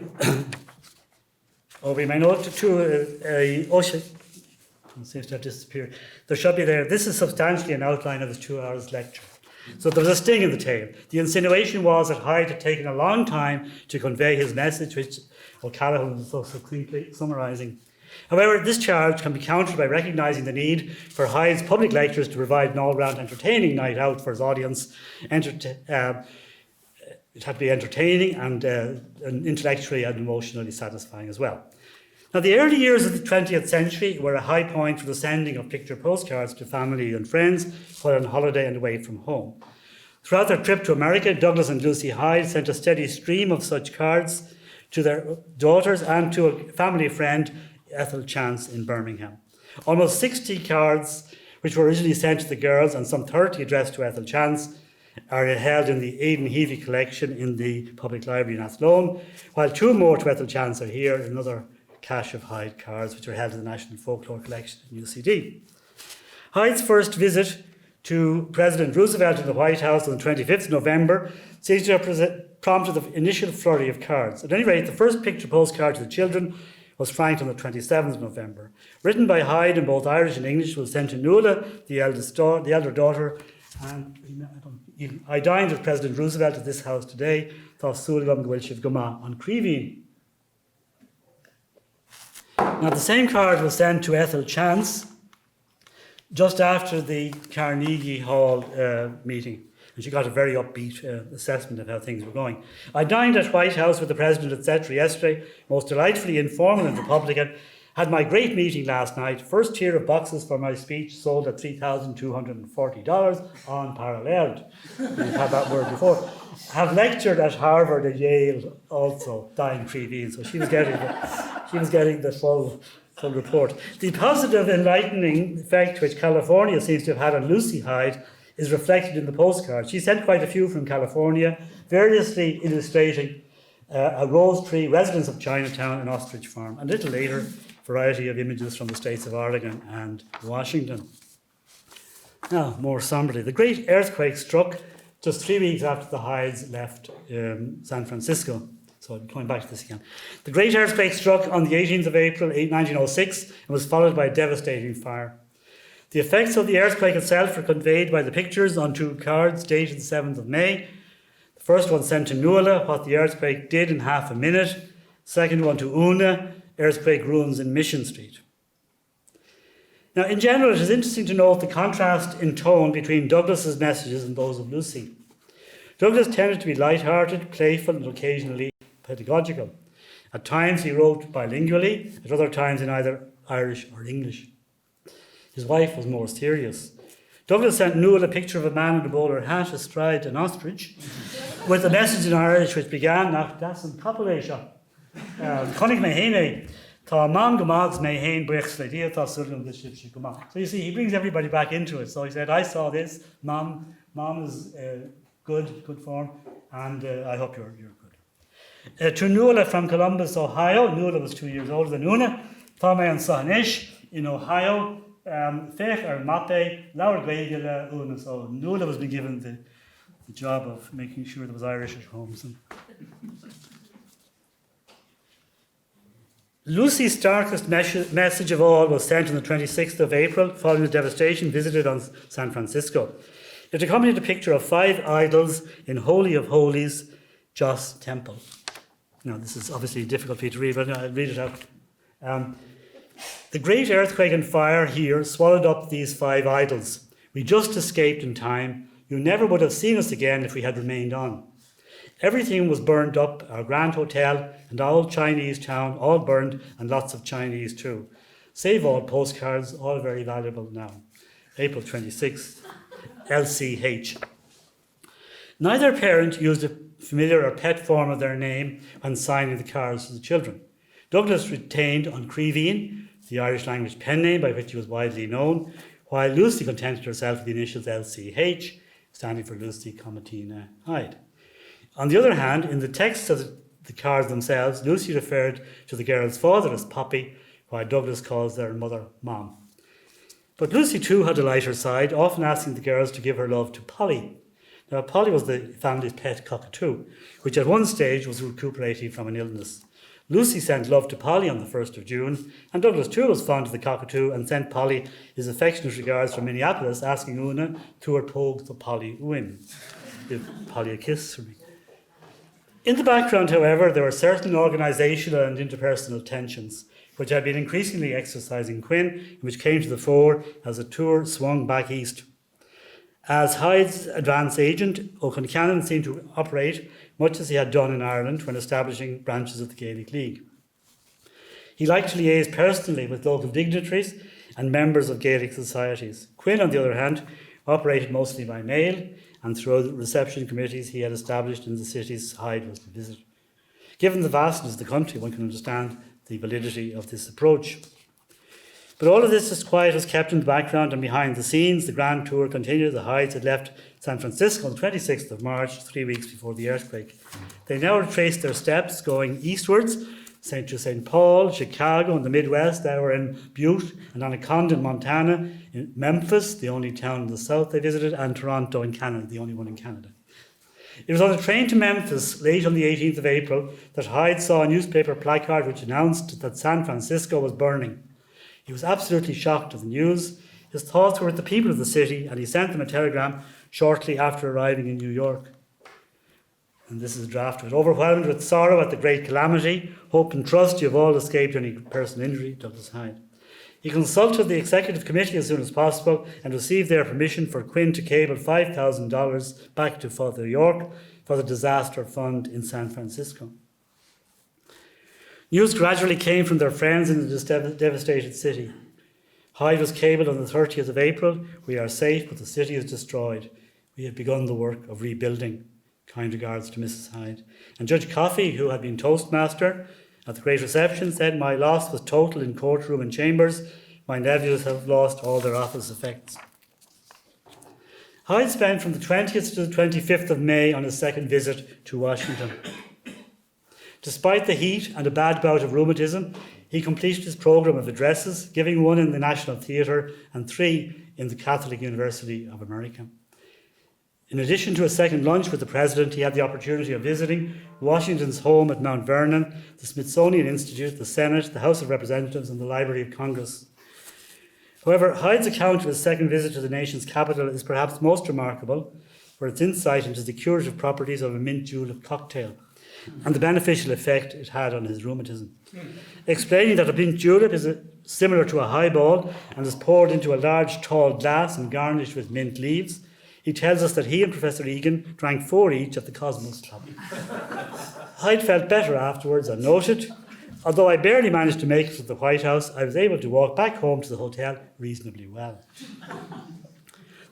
note it seems to have disappeared. There should be there. This is substantially an outline of his 2 hours lecture. So there was a sting in the tail. The insinuation was that Hyde had taken a long time to convey his message, which O'Callaghan was so succinctly summarising. However, this charge can be countered by recognising the need for Hyde's public lectures to provide an all-round entertaining night out for his audience. It had to be entertaining and intellectually and emotionally satisfying as well. Now, the early years of the 20th century were a high point for the sending of picture postcards to family and friends while on holiday and away from home. Throughout their trip to America, Douglas and Lucy Hyde sent a steady stream of such cards to their daughters and to a family friend, Ethel Chance, in Birmingham. Almost 60 cards, which were originally sent to the girls, and some 30 addressed to Ethel Chance, are held in the Aidan Heavey collection in the Public Library in Athlone, while 2 more to Ethel Chance are here in another cache of Hyde cards, which are held in the National Folklore collection in UCD. Hyde's first visit to President Roosevelt in the White House on the 25th of November seems to have prompted the initial flurry of cards. At any rate, the first picture postcard to the children was franked on the 27th of November. Written by Hyde in both Irish and English, was sent to Nuala, the elder daughter, and I dined with President Roosevelt at this house today, Ollamh le Nua-Ghaeilge on Creeveen. Now, the same card was sent to Ethel Chance just after the Carnegie Hall meeting, and she got a very upbeat assessment of how things were going. I dined at White House with the President, etc. yesterday, most delightfully informal and Republican. Had my great meeting last night. First tier of boxes for my speech sold at $3,240 unparalleled. We've had that word before. Have lectured at Harvard and Yale also, dying Creeveen, so she was getting the full report. The positive enlightening effect which California seems to have had on Lucy Hyde is reflected in the postcard. She sent quite a few from California, variously illustrating a rose tree, residents of Chinatown, and ostrich farm. And a little later, variety of images from the states of Oregon and Washington. Now, more somberly, the great earthquake struck just 3 weeks after the Hydes left San Francisco. So I'm coming back to this again. The great earthquake struck on the 18th of April 1906 and was followed by a devastating fire. The effects of the earthquake itself are conveyed by the pictures on two cards dated the 7th of May. The first one sent to Nuala, what the earthquake did in half a minute. Second one to Una, earthquake ruins in Mission Street. Now, in general, it is interesting to note the contrast in tone between Douglas's messages and those of Lucy. Douglas tended to be light-hearted, playful, and occasionally pedagogical. At times he wrote bilingually, at other times in either Irish or English. His wife was more serious. Douglas sent Nuala a picture of a man in a bowler hat astride an ostrich, with a message in Irish which began, nach das an Kapelation. Connig me hene, tá mam gomags me hen brechs le dia tá sulgan the ship she come. So you see, he brings everybody back into it. So he said, I saw this, mom is good form, and I hope you're good. To Nuala from Columbus, Ohio. Nuala was 2 years older than Una. Tá me an Sahanish in Ohio. Fech or Mape, Laur Gaeilge le Una. So Nuala was being given the job of making sure there was Irish at home. So. Lucy's starkest message of all was sent on the 26th of April, following the devastation visited on San Francisco. It accompanied a picture of 5 idols in Holy of Holies, Joss Temple. Now, this is obviously difficult for you to read, but I'll read it out. The great earthquake and fire here swallowed up these 5 idols. We just escaped in time. You never would have seen us again if we had remained on. Everything was burned up, our grand hotel and our old Chinese town, all burned, and lots of Chinese too. Save all postcards, all very valuable now. April 26th, LCH. Neither parent used a familiar or pet form of their name when signing the cards to the children. Douglas retained on Creeveen, the Irish language pen name by which he was widely known, while Lucy contented herself with the initials LCH, standing for Lucy Comatina Hyde. On the other hand, in the text of the cards themselves, Lucy referred to the girl's father as Poppy, while Douglas calls their mother Mom. But Lucy too had a lighter side, often asking the girls to give her love to Polly. Now, Polly was the family's pet cockatoo, which at one stage was recuperating from an illness. Lucy sent love to Polly on the 1st of June, and Douglas too was fond of the cockatoo and sent Polly his affectionate regards from Minneapolis, asking Una to her pogue the Polly win. Give Polly a kiss for me. In the background, however, there were certain organisational and interpersonal tensions, which had been increasingly exercising Quinn, and which came to the fore as the tour swung back east. As Hyde's advance agent, O'Concannon seemed to operate much as he had done in Ireland when establishing branches of the Gaelic League. He liked to liaise personally with local dignitaries and members of Gaelic societies. Quinn, on the other hand, operated mostly by mail, and through the reception committees he had established in the cities Hyde was to visit. Given the vastness of the country, one can understand the validity of this approach. But all of this disquiet was kept in the background and behind the scenes. The grand tour continued. The Hydes had left San Francisco on the 26th of March, 3 weeks before the earthquake. They now retraced their steps, going eastwards St. Paul, Chicago, and the Midwest. They were in Butte and Anaconda in Montana, in Memphis, the only town in the south they visited, and Toronto in Canada, the only one in Canada. It was on the train to Memphis, late on the 18th of April, that Hyde saw a newspaper placard which announced that San Francisco was burning. He was absolutely shocked at the news. His thoughts were with the people of the city, and he sent them a telegram shortly after arriving in New York. And this is a draft of it. Overwhelmed with sorrow at the great calamity, hope and trust you have all escaped any personal injury, Douglas Hyde. He consulted the executive committee as soon as possible and received their permission for Quinn to cable $5,000 back to Father York for the disaster fund in San Francisco. News gradually came from their friends in this devastated city. Hyde was cabled on the 30th of April. We are safe, but the city is destroyed. We have begun the work of rebuilding. Kind regards to Mrs. Hyde. And Judge Coffey, who had been Toastmaster at the great reception, said, "My loss was total in courtroom and chambers. My nephews have lost all their office effects." Hyde spent from the 20th to the 25th of May on his second visit to Washington. Despite the heat and a bad bout of rheumatism, he completed his programme of addresses, giving one in the National Theatre and 3 in the Catholic University of America. In addition to a second lunch with the President, he had the opportunity of visiting Washington's home at Mount Vernon, the Smithsonian Institute, the Senate, the House of Representatives, and the Library of Congress. However, Hyde's account of his second visit to the nation's capital is perhaps most remarkable for its insight into the curative properties of a mint julep cocktail and the beneficial effect it had on his rheumatism. Explaining that a mint julep is similar to a highball and is poured into a large tall glass and garnished with mint leaves, he tells us that he and Professor Egan drank 4 each at the Cosmos Club. Hyde felt better afterwards and noted, "Although I barely managed to make it to the White House, I was able to walk back home to the hotel reasonably well."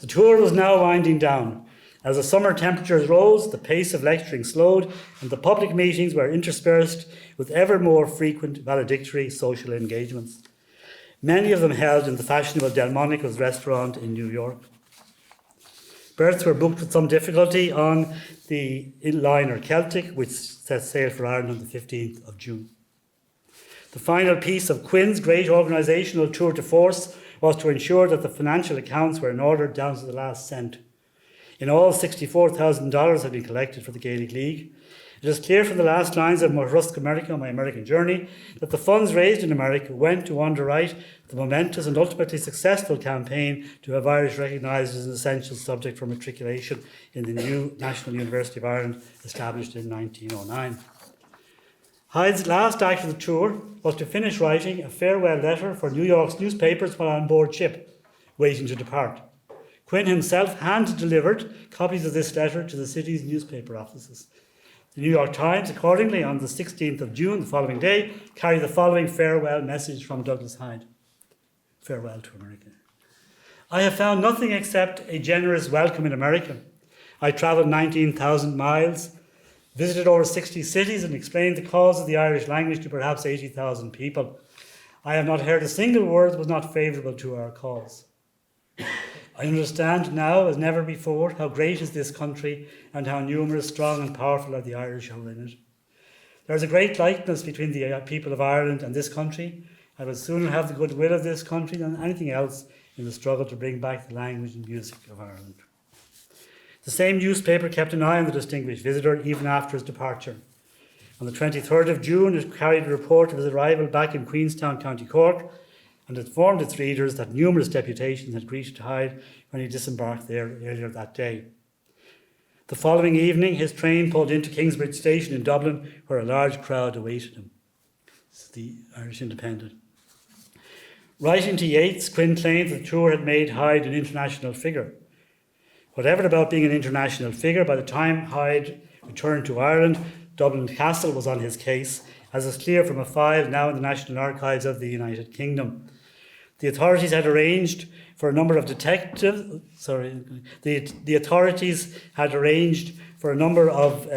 The tour was now winding down. As the summer temperatures rose, the pace of lecturing slowed, and the public meetings were interspersed with ever more frequent valedictory social engagements. Many of them held in the fashionable Delmonico's restaurant in New York. Berths were booked with some difficulty on the liner Celtic, which set sail for Ireland on the 15th of June. The final piece of Quinn's great organisational tour de force was to ensure that the financial accounts were in order down to the last cent. In all, $64,000 had been collected for the Gaelic League. It is clear from the last lines of Rusk America, My American Journey, that the funds raised in America went to underwrite the momentous and ultimately successful campaign to have Irish recognised as an essential subject for matriculation in the new National University of Ireland, established in 1909. Hyde's last act of the tour was to finish writing a farewell letter for New York's newspapers while on board ship, waiting to depart. Quinn himself hand-delivered copies of this letter to the city's newspaper offices. The New York Times, accordingly, on the 16th of June, the following day, carried the following farewell message from Douglas Hyde. Farewell to America. "I have found nothing except a generous welcome in America. I travelled 19,000 miles, visited over 60 cities, and explained the cause of the Irish language to perhaps 80,000 people. I have not heard a single word that was not favourable to our cause. I understand now, as never before, how great is this country and how numerous, strong and powerful are the Irish who are in it. There is a great likeness between the people of Ireland and this country. I would sooner have the goodwill of this country than anything else in the struggle to bring back the language and music of Ireland." The same newspaper kept an eye on the distinguished visitor even after his departure. On the 23rd of June, it carried a report of his arrival back in Queenstown, County Cork, and informed its readers that numerous deputations had greeted Hyde when he disembarked there earlier that day. The following evening, his train pulled into Kingsbridge Station in Dublin, where a large crowd awaited him. This is the Irish Independent. Writing to Yeats, Quinn claimed that the tour had made Hyde an international figure. Whatever about being an international figure, by the time Hyde returned to Ireland, Dublin Castle was on his case, as is clear from a file now in the National Archives of the United Kingdom. The authorities had arranged for a number of detectives. The authorities had arranged for a number of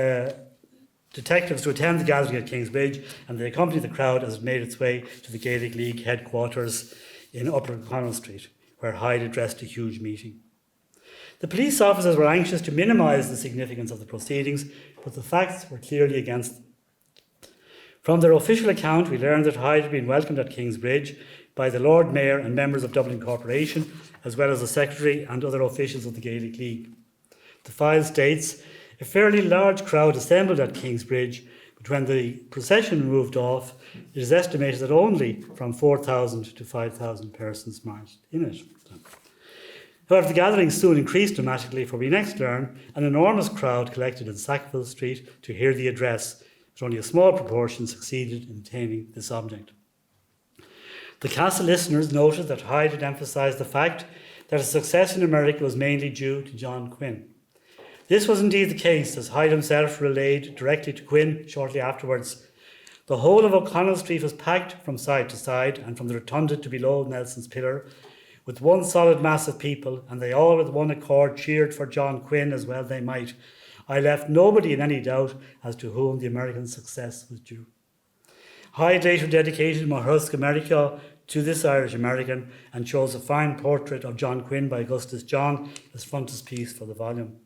detectives to attend the gathering at Kingsbridge, and they accompanied the crowd as it made its way to the Gaelic League headquarters in Upper Connell Street, where Hyde addressed a huge meeting. The police officers were anxious to minimise the significance of the proceedings, but the facts were clearly against them. From their official account, we learned that Hyde had been welcomed at Kingsbridge by the Lord Mayor and members of Dublin Corporation, as well as the Secretary and other officials of the Gaelic League. The file states, a fairly large crowd assembled at Kingsbridge, but when the procession moved off, it is estimated that only from 4,000 to 5,000 persons marched in it. However, the gathering soon increased dramatically, for we next learn an enormous crowd collected in Sackville Street to hear the address, but only a small proportion succeeded in attaining this object. The castle listeners noted that Hyde had emphasised the fact that his success in America was mainly due to John Quinn. This was indeed the case, as Hyde himself relayed directly to Quinn shortly afterwards. The whole of O'Connell Street was packed from side to side and from the rotunda to below Nelson's Pillar, with one solid mass of people, and they all with one accord cheered for John Quinn as well they might. I left nobody in any doubt as to whom the American success was due. Hyde later dedicated Mathúna America to this Irish American and chose a fine portrait of John Quinn by Augustus John as frontispiece for the volume.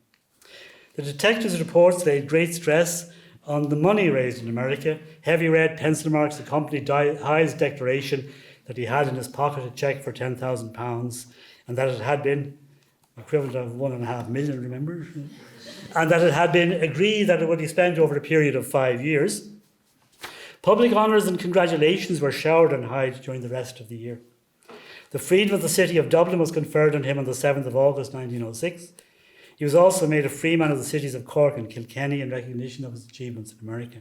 The detective's reports laid great stress on the money raised in America. Heavy red pencil marks accompanied Hyde's declaration that he had in his pocket a cheque for £10,000 and that it had been equivalent of 1.5 million, remember? And that it had been agreed that it would be spent over a period of 5 years. Public honours and congratulations were showered on Hyde during the rest of the year. The freedom of the city of Dublin was conferred on him on the 7th of August 1906. He was also made a freeman of the cities of Cork and Kilkenny in recognition of his achievements in America.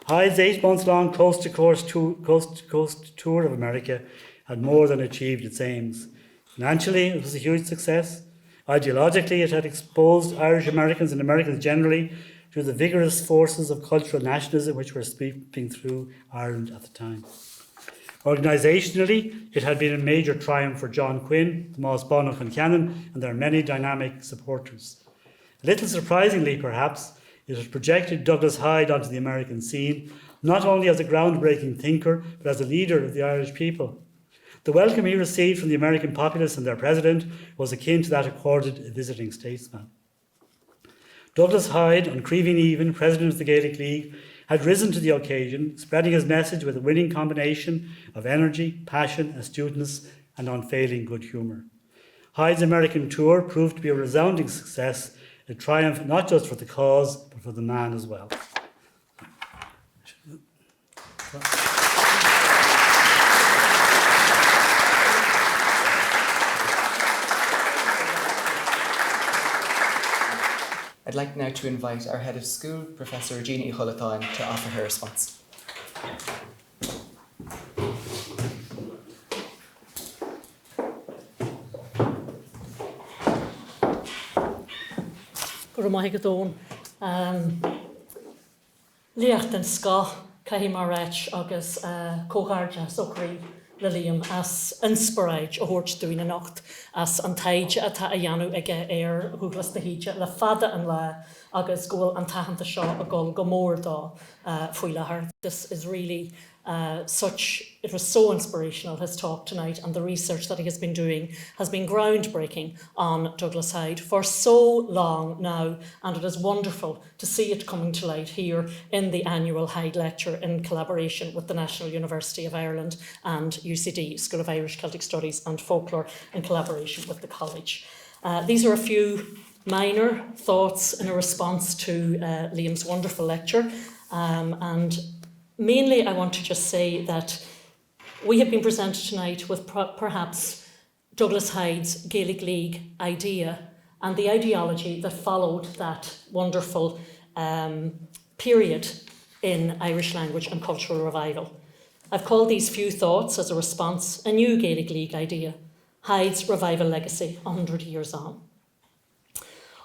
Hyde's 8-month-long coast-to-coast tour of America had more than achieved its aims. Financially, it was a huge success. Ideologically, it had exposed Irish Americans and Americans generally to the vigorous forces of cultural nationalism which were sweeping through Ireland at the time. Organisationally, it had been a major triumph for John Quinn, the Más Bonnach and Canon, and their many dynamic supporters. A little surprisingly, perhaps, it had projected Douglas Hyde onto the American scene, not only as a groundbreaking thinker, but as a leader of the Irish people. The welcome he received from the American populace and their president was akin to that accorded a visiting statesman. Douglas Hyde, on Creeving Even, president of the Gaelic League, had risen to the occasion, spreading his message with a winning combination of energy, passion, astuteness, and unfailing good humour. Hyde's American tour proved to be a resounding success, a triumph not just for the cause, but for the man as well. I'd like now to invite our head of school, Professor Regina Choláiste, to offer her response. Léacht den Scoth, Cahimaraich, agus Conradh Socrí Lilium as inspiráid a hort doing a nacht as Untitled Chapter ag Douglas Hyde le fada an le agus goal an tahanta seo a goal gomór da fuila. This is really it was so inspirational, his talk tonight, and the research that he has been doing has been groundbreaking on Douglas Hyde for so long now, and it is wonderful to see it coming to light here in the annual Hyde Lecture in collaboration with the National University of Ireland and UCD, School of Irish, Celtic Studies and Folklore, in collaboration with the college. These are a few minor thoughts in a response to Liam's wonderful lecture, and mainly, I want to just say that we have been presented tonight with perhaps Douglas Hyde's Gaelic League idea and the ideology that followed that wonderful period in Irish language and cultural revival. I've called these few thoughts as a response a new Gaelic League idea, Hyde's revival legacy 100 years on.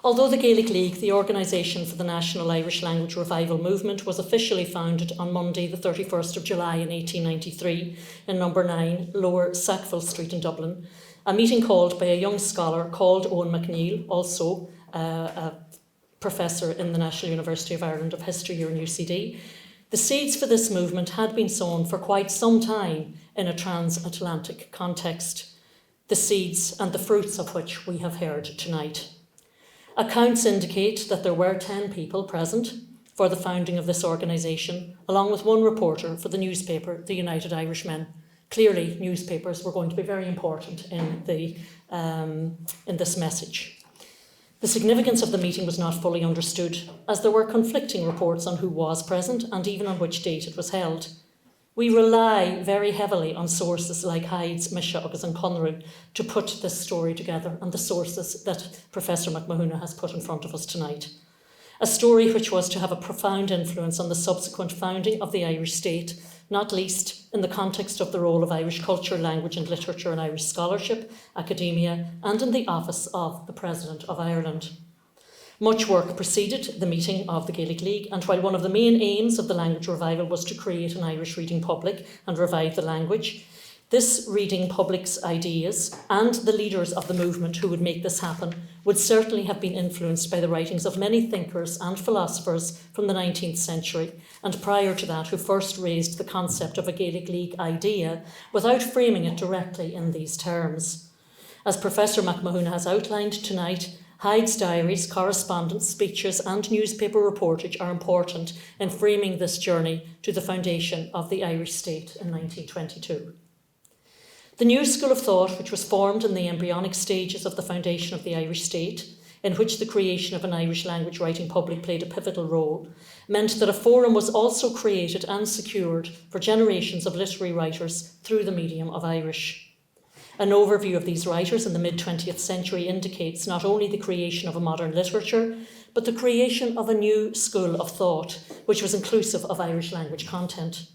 Although the Gaelic League, the organisation for the National Irish Language Revival Movement, was officially founded on Monday the 31st of July in 1893 in number 9 Lower Sackville Street in Dublin, a meeting called by a young scholar called Eoin McNeill, also a professor in the National University of Ireland of History here in UCD. The seeds for this movement had been sown for quite some time in a transatlantic context, the seeds and the fruits of which we have heard tonight. Accounts indicate that there were 10 people present, for the founding of this organisation, along with one reporter for the newspaper, the United Irishmen. Clearly, newspapers were going to be very important in this message. The significance of the meeting was not fully understood, as there were conflicting reports on who was present and even on which date it was held. We rely very heavily on sources like Hyde's, Misha, agus and Conradh to put this story together, and the sources that Professor Mathúna has put in front of us tonight. A story which was to have a profound influence on the subsequent founding of the Irish state, not least in the context of the role of Irish culture, language and literature in Irish scholarship, academia, and in the office of the President of Ireland. Much work preceded the meeting of the Gaelic League, and while one of the main aims of the language revival was to create an Irish reading public and revive the language, this reading public's ideas and the leaders of the movement who would make this happen would certainly have been influenced by the writings of many thinkers and philosophers from the 19th century, and prior to that, who first raised the concept of a Gaelic League idea without framing it directly in these terms. As Professor Mathúna has outlined tonight, Hyde's diaries, correspondence, speeches and newspaper reportage are important in framing this journey to the foundation of the Irish state in 1922. The new school of thought, which was formed in the embryonic stages of the foundation of the Irish state, in which the creation of an Irish language writing public played a pivotal role, meant that a forum was also created and secured for generations of literary writers through the medium of Irish. An overview of these writers in the mid-20th century indicates not only the creation of a modern literature, but the creation of a new school of thought, which was inclusive of Irish language content.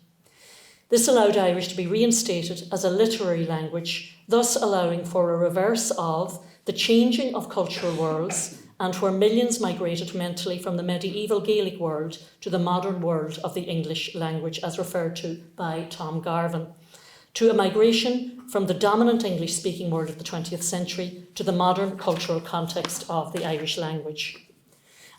This allowed Irish to be reinstated as a literary language, thus allowing for a reverse of the changing of cultural worlds, and where millions migrated mentally from the medieval Gaelic world to the modern world of the English language, as referred to by Tom Garvin, to a migration from the dominant English-speaking world of the 20th century to the modern cultural context of the Irish language.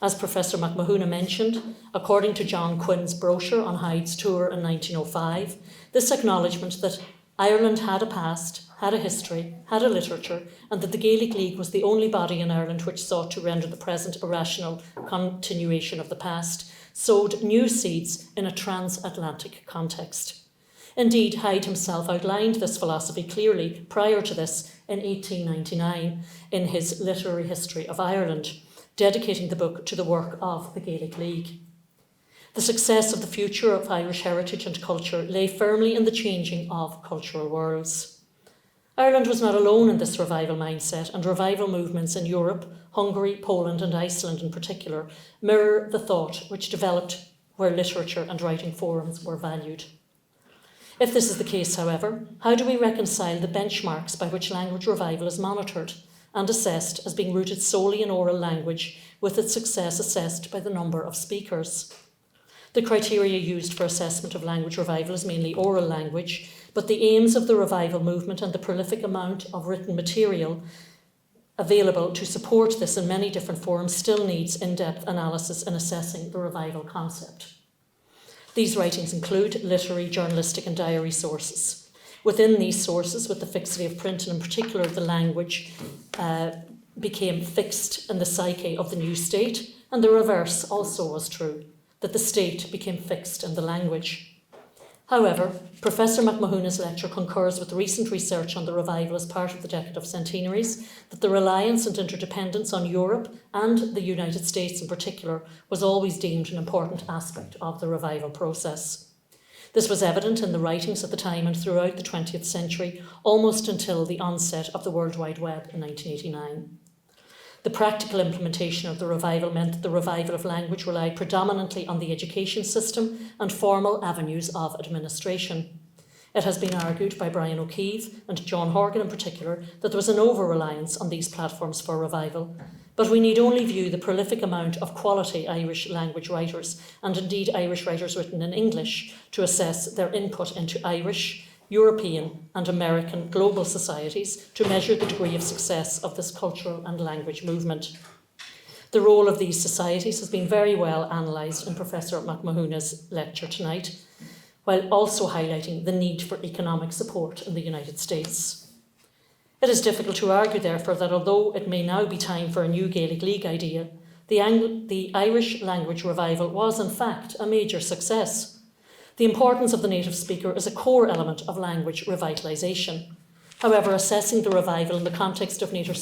As Professor Mathúna mentioned, according to John Quinn's brochure on Hyde's tour in 1905, this acknowledgement that Ireland had a past, had a history, had a literature, and that the Gaelic League was the only body in Ireland which sought to render the present a rational continuation of the past, sowed new seeds in a transatlantic context. Indeed, Hyde himself outlined this philosophy clearly prior to this in 1899 in his Literary History of Ireland, dedicating the book to the work of the Gaelic League. The success of the future of Irish heritage and culture lay firmly in the changing of cultural worlds. Ireland was not alone in this revival mindset, and revival movements in Europe, Hungary, Poland and Iceland in particular mirror the thought which developed where literature and writing forums were valued. If this is the case, however, how do we reconcile the benchmarks by which language revival is monitored and assessed as being rooted solely in oral language, with its success assessed by the number of speakers? The criteria used for assessment of language revival is mainly oral language, but the aims of the revival movement and the prolific amount of written material available to support this in many different forms still needs in-depth analysis in assessing the revival concept. These writings include literary, journalistic and diary sources. Within these sources, with the fixity of print and in particular the language became fixed in the psyche of the new state, and the reverse also was true, that the state became fixed in the language. However, Professor Mathúna's lecture concurs with recent research on the revival as part of the Decade of Centenaries that the reliance and interdependence on Europe and the United States in particular was always deemed an important aspect of the revival process. This was evident in the writings at the time and throughout the 20th century, almost until the onset of the World Wide Web in 1989. The practical implementation of the revival meant that the revival of language relied predominantly on the education system and formal avenues of administration. It has been argued by Brian O'Keefe and John Horgan in particular that there was an over-reliance on these platforms for revival, but we need only view the prolific amount of quality Irish language writers, and indeed Irish writers written in English, to assess their input into Irish, European and American global societies to measure the degree of success of this cultural and language movement. The role of these societies has been very well analysed in Professor Mathúna's lecture tonight, while also highlighting the need for economic support in the United States. It is difficult to argue, therefore, that although it may now be time for a new Gaelic League idea, the Irish language revival was in fact a major success. The importance of the native speaker is a core element of language revitalisation. However, assessing the revival in the context of native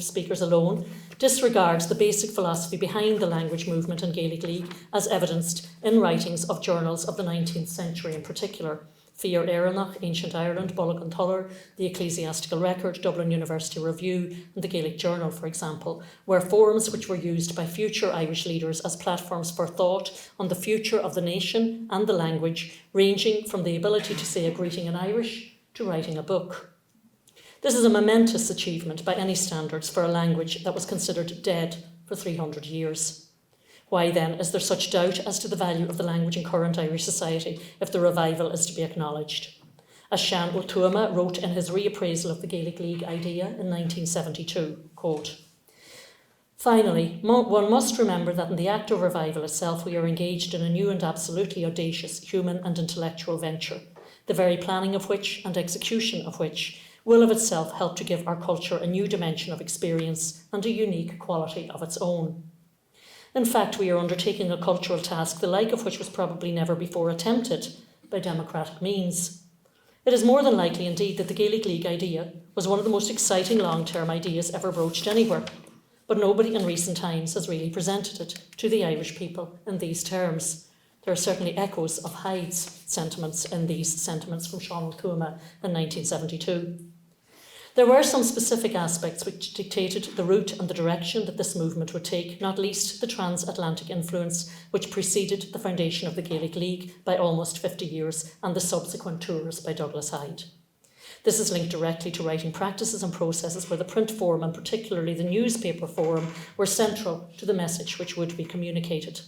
speakers alone disregards the basic philosophy behind the language movement and Gaelic League as evidenced in writings of journals of the 19th century in particular. Éirinn, Ancient Ireland, Bhall Tullar, the Ecclesiastical Record, Dublin University Review and the Gaelic Journal, for example, were forums which were used by future Irish leaders as platforms for thought on the future of the nation and the language, ranging from the ability to say a greeting in Irish to writing a book. This is a momentous achievement by any standards for a language that was considered dead for 300 years. Why then is there such doubt as to the value of the language in current Irish society if the revival is to be acknowledged? As Seanad wrote in his reappraisal of the Gaelic League idea in 1972, quote, "Finally, one must remember that in the act of revival itself we are engaged in a new and absolutely audacious human and intellectual venture, the very planning of which and execution of which will of itself help to give our culture a new dimension of experience and a unique quality of its own. In fact, we are undertaking a cultural task the like of which was probably never before attempted by democratic means. It is more than likely indeed that the Gaelic League idea was one of the most exciting long-term ideas ever broached anywhere, but nobody in recent times has really presented it to the Irish people in these terms. There are certainly echoes of Hyde's sentiments in these sentiments from Seanad in 1972. There were some specific aspects which dictated the route and the direction that this movement would take, not least the transatlantic influence which preceded the foundation of the Gaelic League by almost 50 years and the subsequent tours by Douglas Hyde. This is linked directly to writing practices and processes where the print form and particularly the newspaper form were central to the message which would be communicated.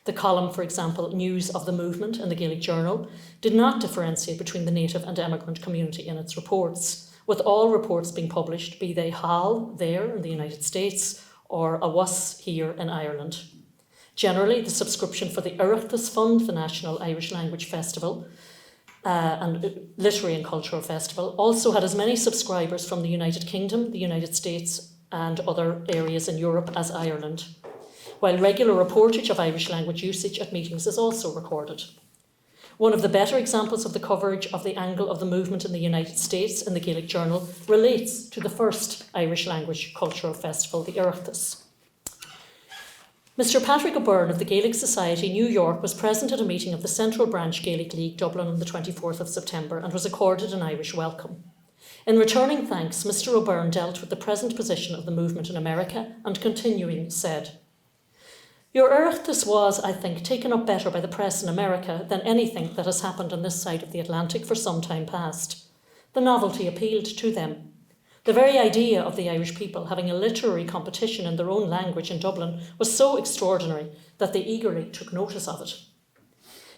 The column, for example, News of the Movement in the Gaelic Journal, did not differentiate between the native and emigrant community in its reports, with all reports being published, be they hall there in the United States or agus here in Ireland. Generally, the subscription for the Oireachtas Fund, the National Irish Language Festival and Literary and Cultural Festival, also had as many subscribers from the United Kingdom, the United States and other areas in Europe as Ireland, while regular reportage of Irish language usage at meetings is also recorded. One of the better examples of the coverage of the angle of the movement in the United States in the Gaelic Journal relates to the first Irish language cultural festival, the Oireachtas. Mr. Patrick O'Byrne of the Gaelic Society, New York, was present at a meeting of the Central Branch Gaelic League, Dublin, on the 24th of September and was accorded an Irish welcome. In returning thanks, Mr. O'Byrne dealt with the present position of the movement in America and continuing said, "Your Oireachtas was, I think, taken up better by the press in America than anything that has happened on this side of the Atlantic for some time past. The novelty appealed to them. The very idea of the Irish people having a literary competition in their own language in Dublin was so extraordinary that they eagerly took notice of it.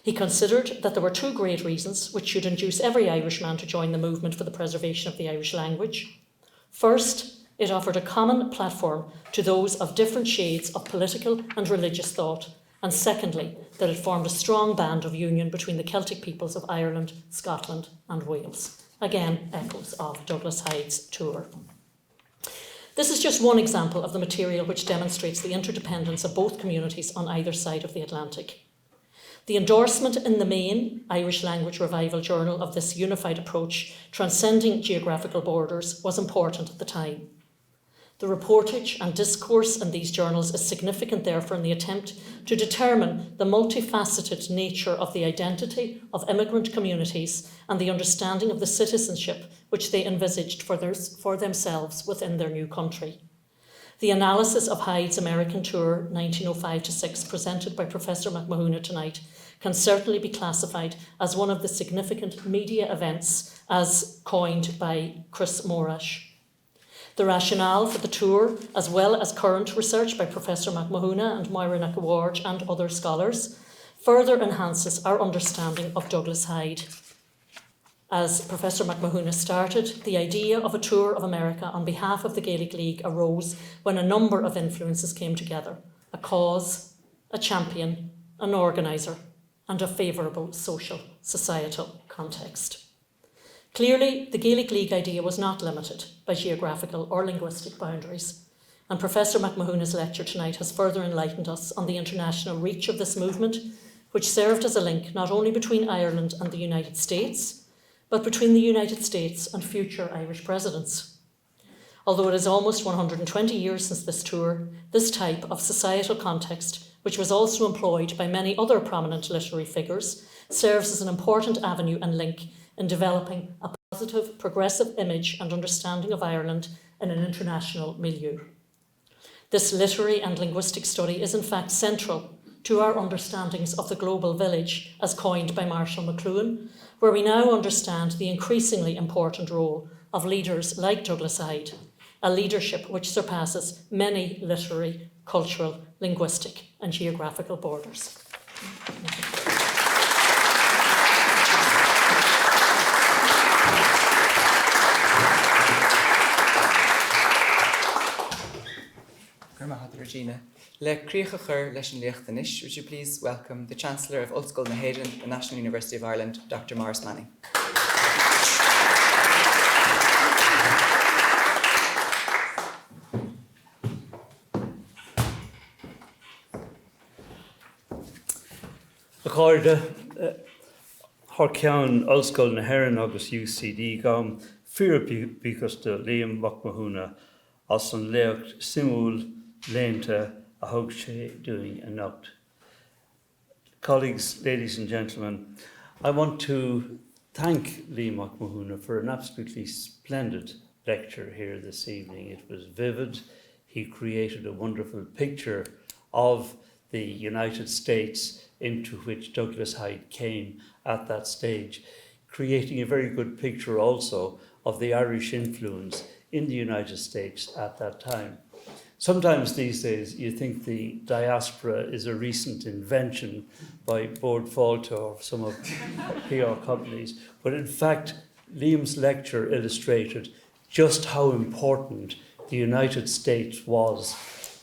He considered that there were two great reasons which should induce every Irishman to join the movement for the preservation of the Irish language. First, it offered a common platform to those of different shades of political and religious thought, and secondly, that it formed a strong band of union between the Celtic peoples of Ireland, Scotland and Wales." Again, echoes of Douglas Hyde's tour. This is just one example of the material which demonstrates the interdependence of both communities on either side of the Atlantic. The endorsement in the main Irish Language Revival Journal of this unified approach, transcending geographical borders, was important at the time. The reportage and discourse in these journals is significant therefore in the attempt to determine the multifaceted nature of the identity of immigrant communities and the understanding of the citizenship which they envisaged for themselves within their new country. The analysis of Hyde's American tour 1905-6 presented by Professor Mathúna tonight can certainly be classified as one of the significant media events as coined by Chris Morash. The rationale for the tour, as well as current research by Professor Mathúna and Moira McAwarge and other scholars, further enhances our understanding of Douglas Hyde. As Professor Mathúna started, the idea of a tour of America on behalf of the Gaelic League arose when a number of influences came together: a cause, a champion, an organiser, and a favourable social, societal context. Clearly, the Gaelic League idea was not limited by geographical or linguistic boundaries. And Professor Mathúna's lecture tonight has further enlightened us on the international reach of this movement, which served as a link not only between Ireland and the United States, but between the United States and future Irish presidents. Although it is almost 120 years since this tour, this type of societal context, which was also employed by many other prominent literary figures, serves as an important avenue and link in developing a positive, progressive image and understanding of Ireland in an international milieu. This literary and linguistic study is in fact central to our understandings of the global village, as coined by Marshall McLuhan, where we now understand the increasingly important role of leaders like Douglas Hyde, a leadership which surpasses many literary, cultural, linguistic and geographical borders. Regina. Le Críocha leis an Léacht de hÍde, would you please welcome the Chancellor of Ollscoil na hÉireann, the National University of Ireland, Dr. Maurice Manning. Aghaidh, Harceann Ollscoil na hÉireann agus UCD gam fear bíchas de Mathúna as an Léacht simúl léinte a thug sé doing a nocht. Colleagues, ladies and gentlemen, I want to thank Mathúna for an absolutely splendid lecture here this evening. It was vivid. He created a wonderful picture of the United States into which Douglas Hyde came at that stage, creating a very good picture also of the Irish influence in the United States at that time. Sometimes these days you think the diaspora is a recent invention by Board Falta or some of PR companies, but in fact Liam's lecture illustrated just how important the United States was,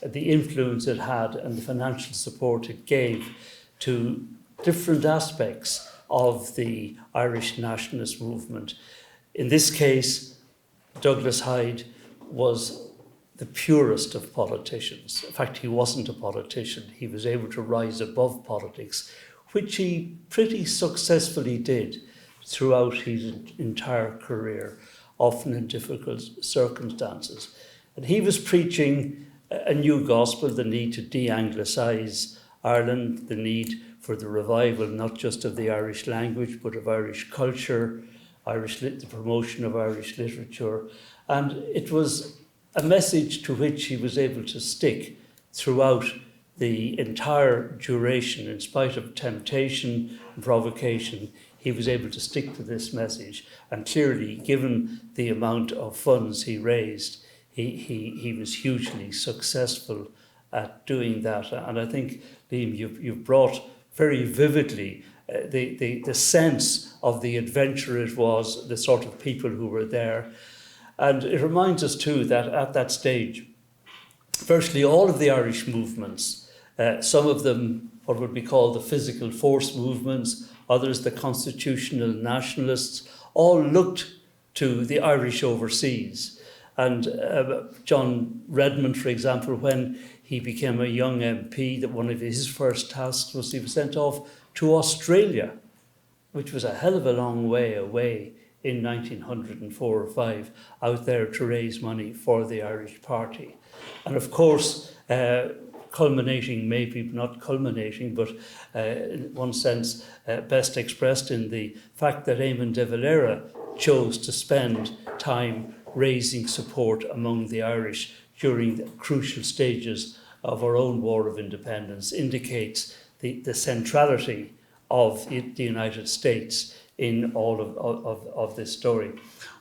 the influence it had and the financial support it gave to different aspects of the Irish nationalist movement. In this case, Douglas Hyde was the purest of politicians. In fact, he wasn't a politician. He was able to rise above politics, which he pretty successfully did throughout his entire career, often in difficult circumstances. And he was preaching a new gospel, the need to de-Anglicise Ireland, the need for the revival not just of the Irish language, but of Irish culture, the promotion of Irish literature. And it was a message to which he was able to stick throughout the entire duration. In spite of temptation and provocation, he was able to stick to this message. And clearly, given the amount of funds he raised, he was hugely successful at doing that. And I think, Liam, you've brought very vividly the sense of the adventure it was, the sort of people who were there. And it reminds us too that at that stage, virtually all of the Irish movements, some of them what would be called the physical force movements, others the constitutional nationalists, all looked to the Irish overseas. And John Redmond, for example, when he became a young MP, that one of his first tasks was he was sent off to Australia, which was a hell of a long way away in 1904 or 5, out there to raise money for the Irish Party. And of course, culminating, maybe not culminating, but in one sense best expressed in the fact that Éamon de Valera chose to spend time raising support among the Irish during the crucial stages of our own War of Independence, indicates the centrality of the United States in all of this story.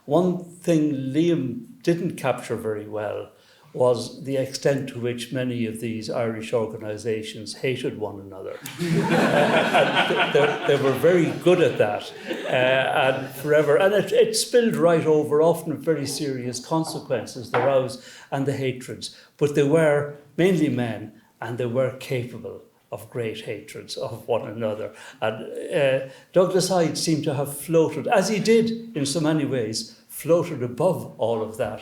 One thing Liam didn't capture very well was the extent to which many of these Irish organisations hated one another. And they were very good at that and forever. And it spilled right over, often with very serious consequences, the rows and the hatreds. But they were mainly men, and they were capable of great hatreds of one another. And Douglas Hyde seemed to have floated, as he did in so many ways, floated above all of that.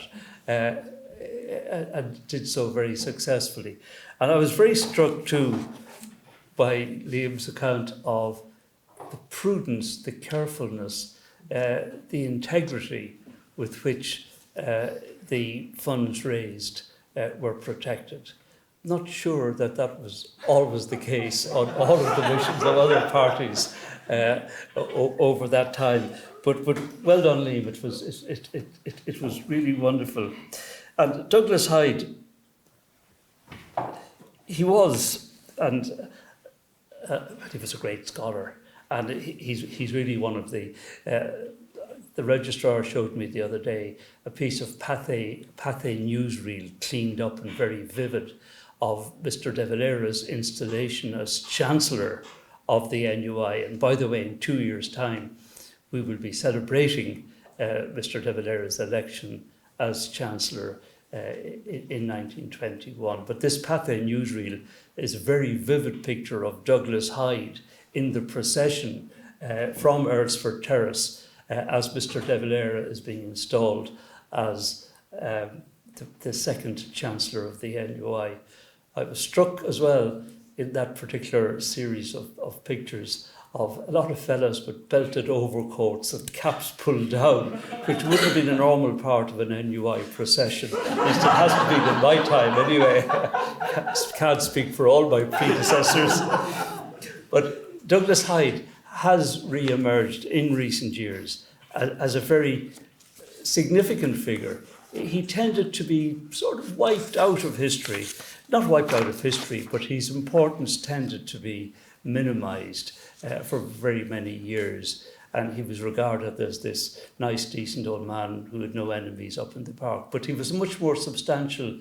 and did so very successfully. And I was very struck too by Liam's account of the prudence, the carefulness, the integrity with which the funds raised were protected. Not sure that that was always the case on all of the missions of other parties over that time. But well done, Liam. It was really wonderful. And Douglas Hyde, he was, and he was a great scholar, and he's really one of the registrar showed me the other day a piece of Pathé newsreel, cleaned up and very vivid, of Mr. de Valera's installation as Chancellor of the NUI. And by the way, in 2 years' time, we will be celebrating Mr. de Valera's election as Chancellor in 1921. But this Pathé newsreel is a very vivid picture of Douglas Hyde in the procession from Earlsford Terrace as Mr. de Valera is being installed as the second Chancellor of the NUI. I was struck as well in that particular series of pictures of a lot of fellows with belted overcoats and caps pulled down, which would have been a normal part of an NUI procession. At least it hasn't been in my time anyway. Can't speak for all my predecessors. But Douglas Hyde has re-emerged in recent years as a very significant figure. He tended to be sort of wiped out of history. Not wiped out of history, but his importance tended to be minimised for very many years. And he was regarded as this nice, decent old man who had no enemies up in the park. But he was a much more substantial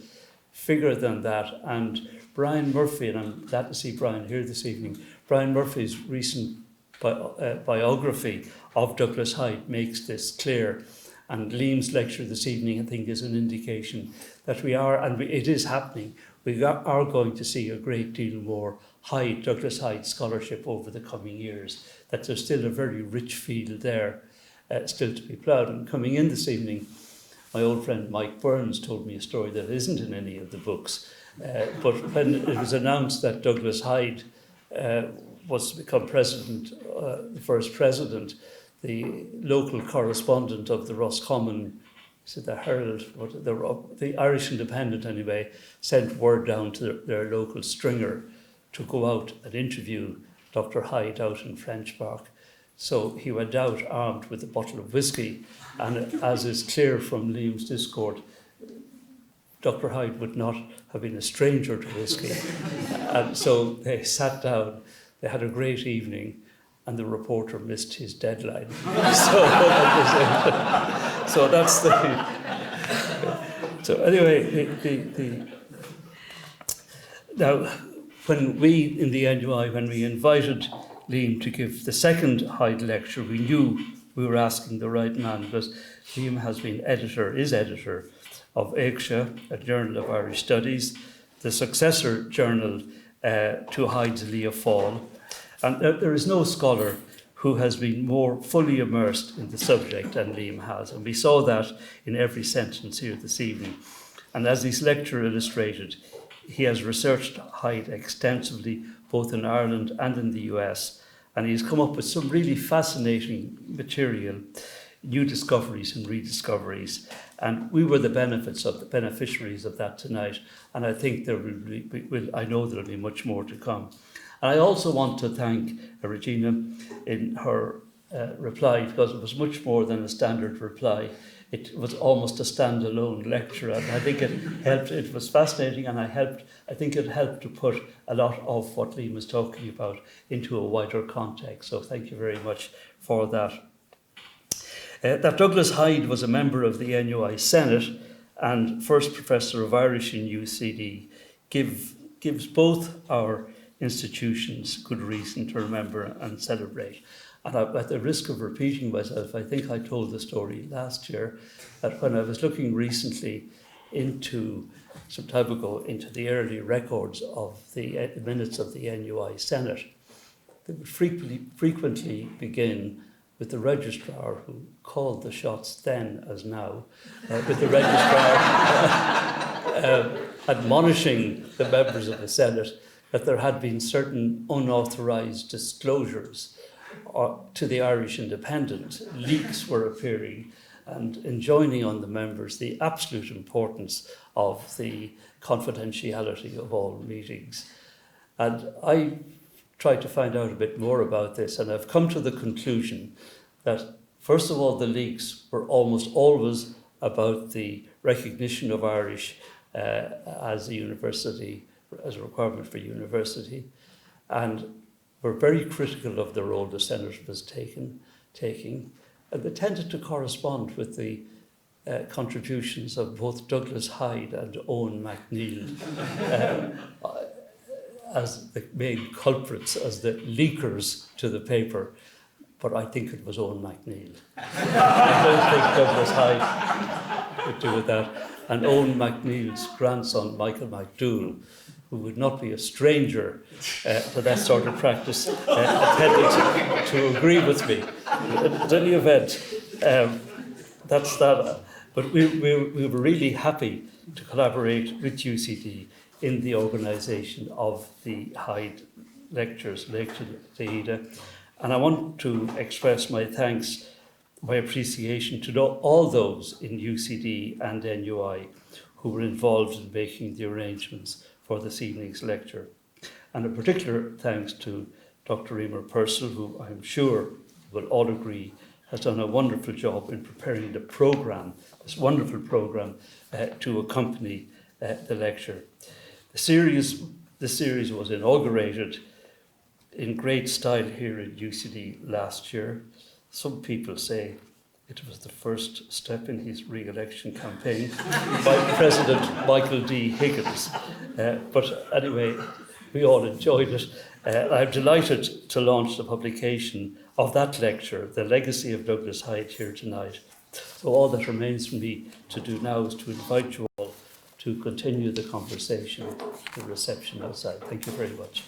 figure than that. And Brian Murphy, and I'm glad to see Brian here this evening, Brian Murphy's recent biography of Douglas Hyde makes this clear. And Liam's lecture this evening, I think, is an indication that we are, and it is happening, we are going to see a great deal more Douglas Hyde scholarship over the coming years, that there's still a very rich field there still to be ploughed. And coming in this evening, my old friend Mike Burns told me a story that isn't in any of the books. But when it was announced that Douglas Hyde was to become president, the first president, the local correspondent of the Roscommon, the Herald, the Irish Independent anyway, sent word down to their local stringer to go out and interview Dr. Hyde out in French Park. So he went out armed with a bottle of whiskey, and as is clear from Liam's discourse, Dr. Hyde would not have been a stranger to whiskey. And so they sat down, they had a great evening, and the reporter missed his deadline. So that's the... So anyway, now, when we in the NUI, when we invited Liam to give the second Hyde lecture, we knew we were asking the right man, because Liam has been is editor of Gaeilge, a journal of Irish studies, the successor journal to Hyde's Fall. And there is no scholar who has been more fully immersed in the subject than Liam has. And we saw that in every sentence here this evening. And as his lecture illustrated, he has researched Hyde extensively, both in Ireland and in the US. And he's come up with some really fascinating material, new discoveries and rediscoveries. And we were the beneficiaries of that tonight. And I think I know there'll be much more to come. And I also want to thank Regina in her reply, because it was much more than a standard reply. It was almost a standalone lecture, and I think it helped. It was fascinating, and I think it helped to put a lot of what Liam was talking about into a wider context. So thank you very much for that. That Douglas Hyde was a member of the NUI Senate and first professor of Irish in UCD gives both our institutions good reason to remember and celebrate. And at the risk of repeating myself, I think I told the story last year that when I was looking recently some time ago, into the early records of the minutes of the NUI Senate, they would frequently begin with the registrar who called the shots then as now, with the registrar admonishing the members of the Senate that there had been certain unauthorised disclosures to the Irish Independent. Leaks were appearing and enjoining on the members the absolute importance of the confidentiality of all meetings. And I tried to find out a bit more about this, and I've come to the conclusion that, first of all, the leaks were almost always about the recognition of Irish as a university, as a requirement for university, and were very critical of the role the Senate was taking, and they tended to correspond with the contributions of both Douglas Hyde and Eoin MacNeill as the main culprits, as the leakers to the paper. But I think it was Eoin MacNeill. I don't think Douglas Hyde would do with that. And Eoin MacNeill's grandson, Michael MacDougall, who would not be a stranger to that sort of practice, tended to agree with me. In any event, that's that. But we were really happy to collaborate with UCD in the organisation of the Hyde Lectures, Léacht de hÍde. And I want to express my thanks, my appreciation to all those in UCD and NUI who were involved in making the arrangements for this evening's lecture. And a particular thanks to Dr. Emer Purcell, who I'm sure will all agree has done a wonderful job in preparing the programme, this wonderful programme, to accompany the lecture. The series was inaugurated in great style here at UCD last year. Some people say it was the first step in his re-election campaign by President Michael D. Higgins. But anyway, we all enjoyed it. I'm delighted to launch the publication of that lecture, The Legacy of Douglas Hyde, here tonight. So all that remains for me to do now is to invite you all to continue the conversation, the reception outside. Thank you very much.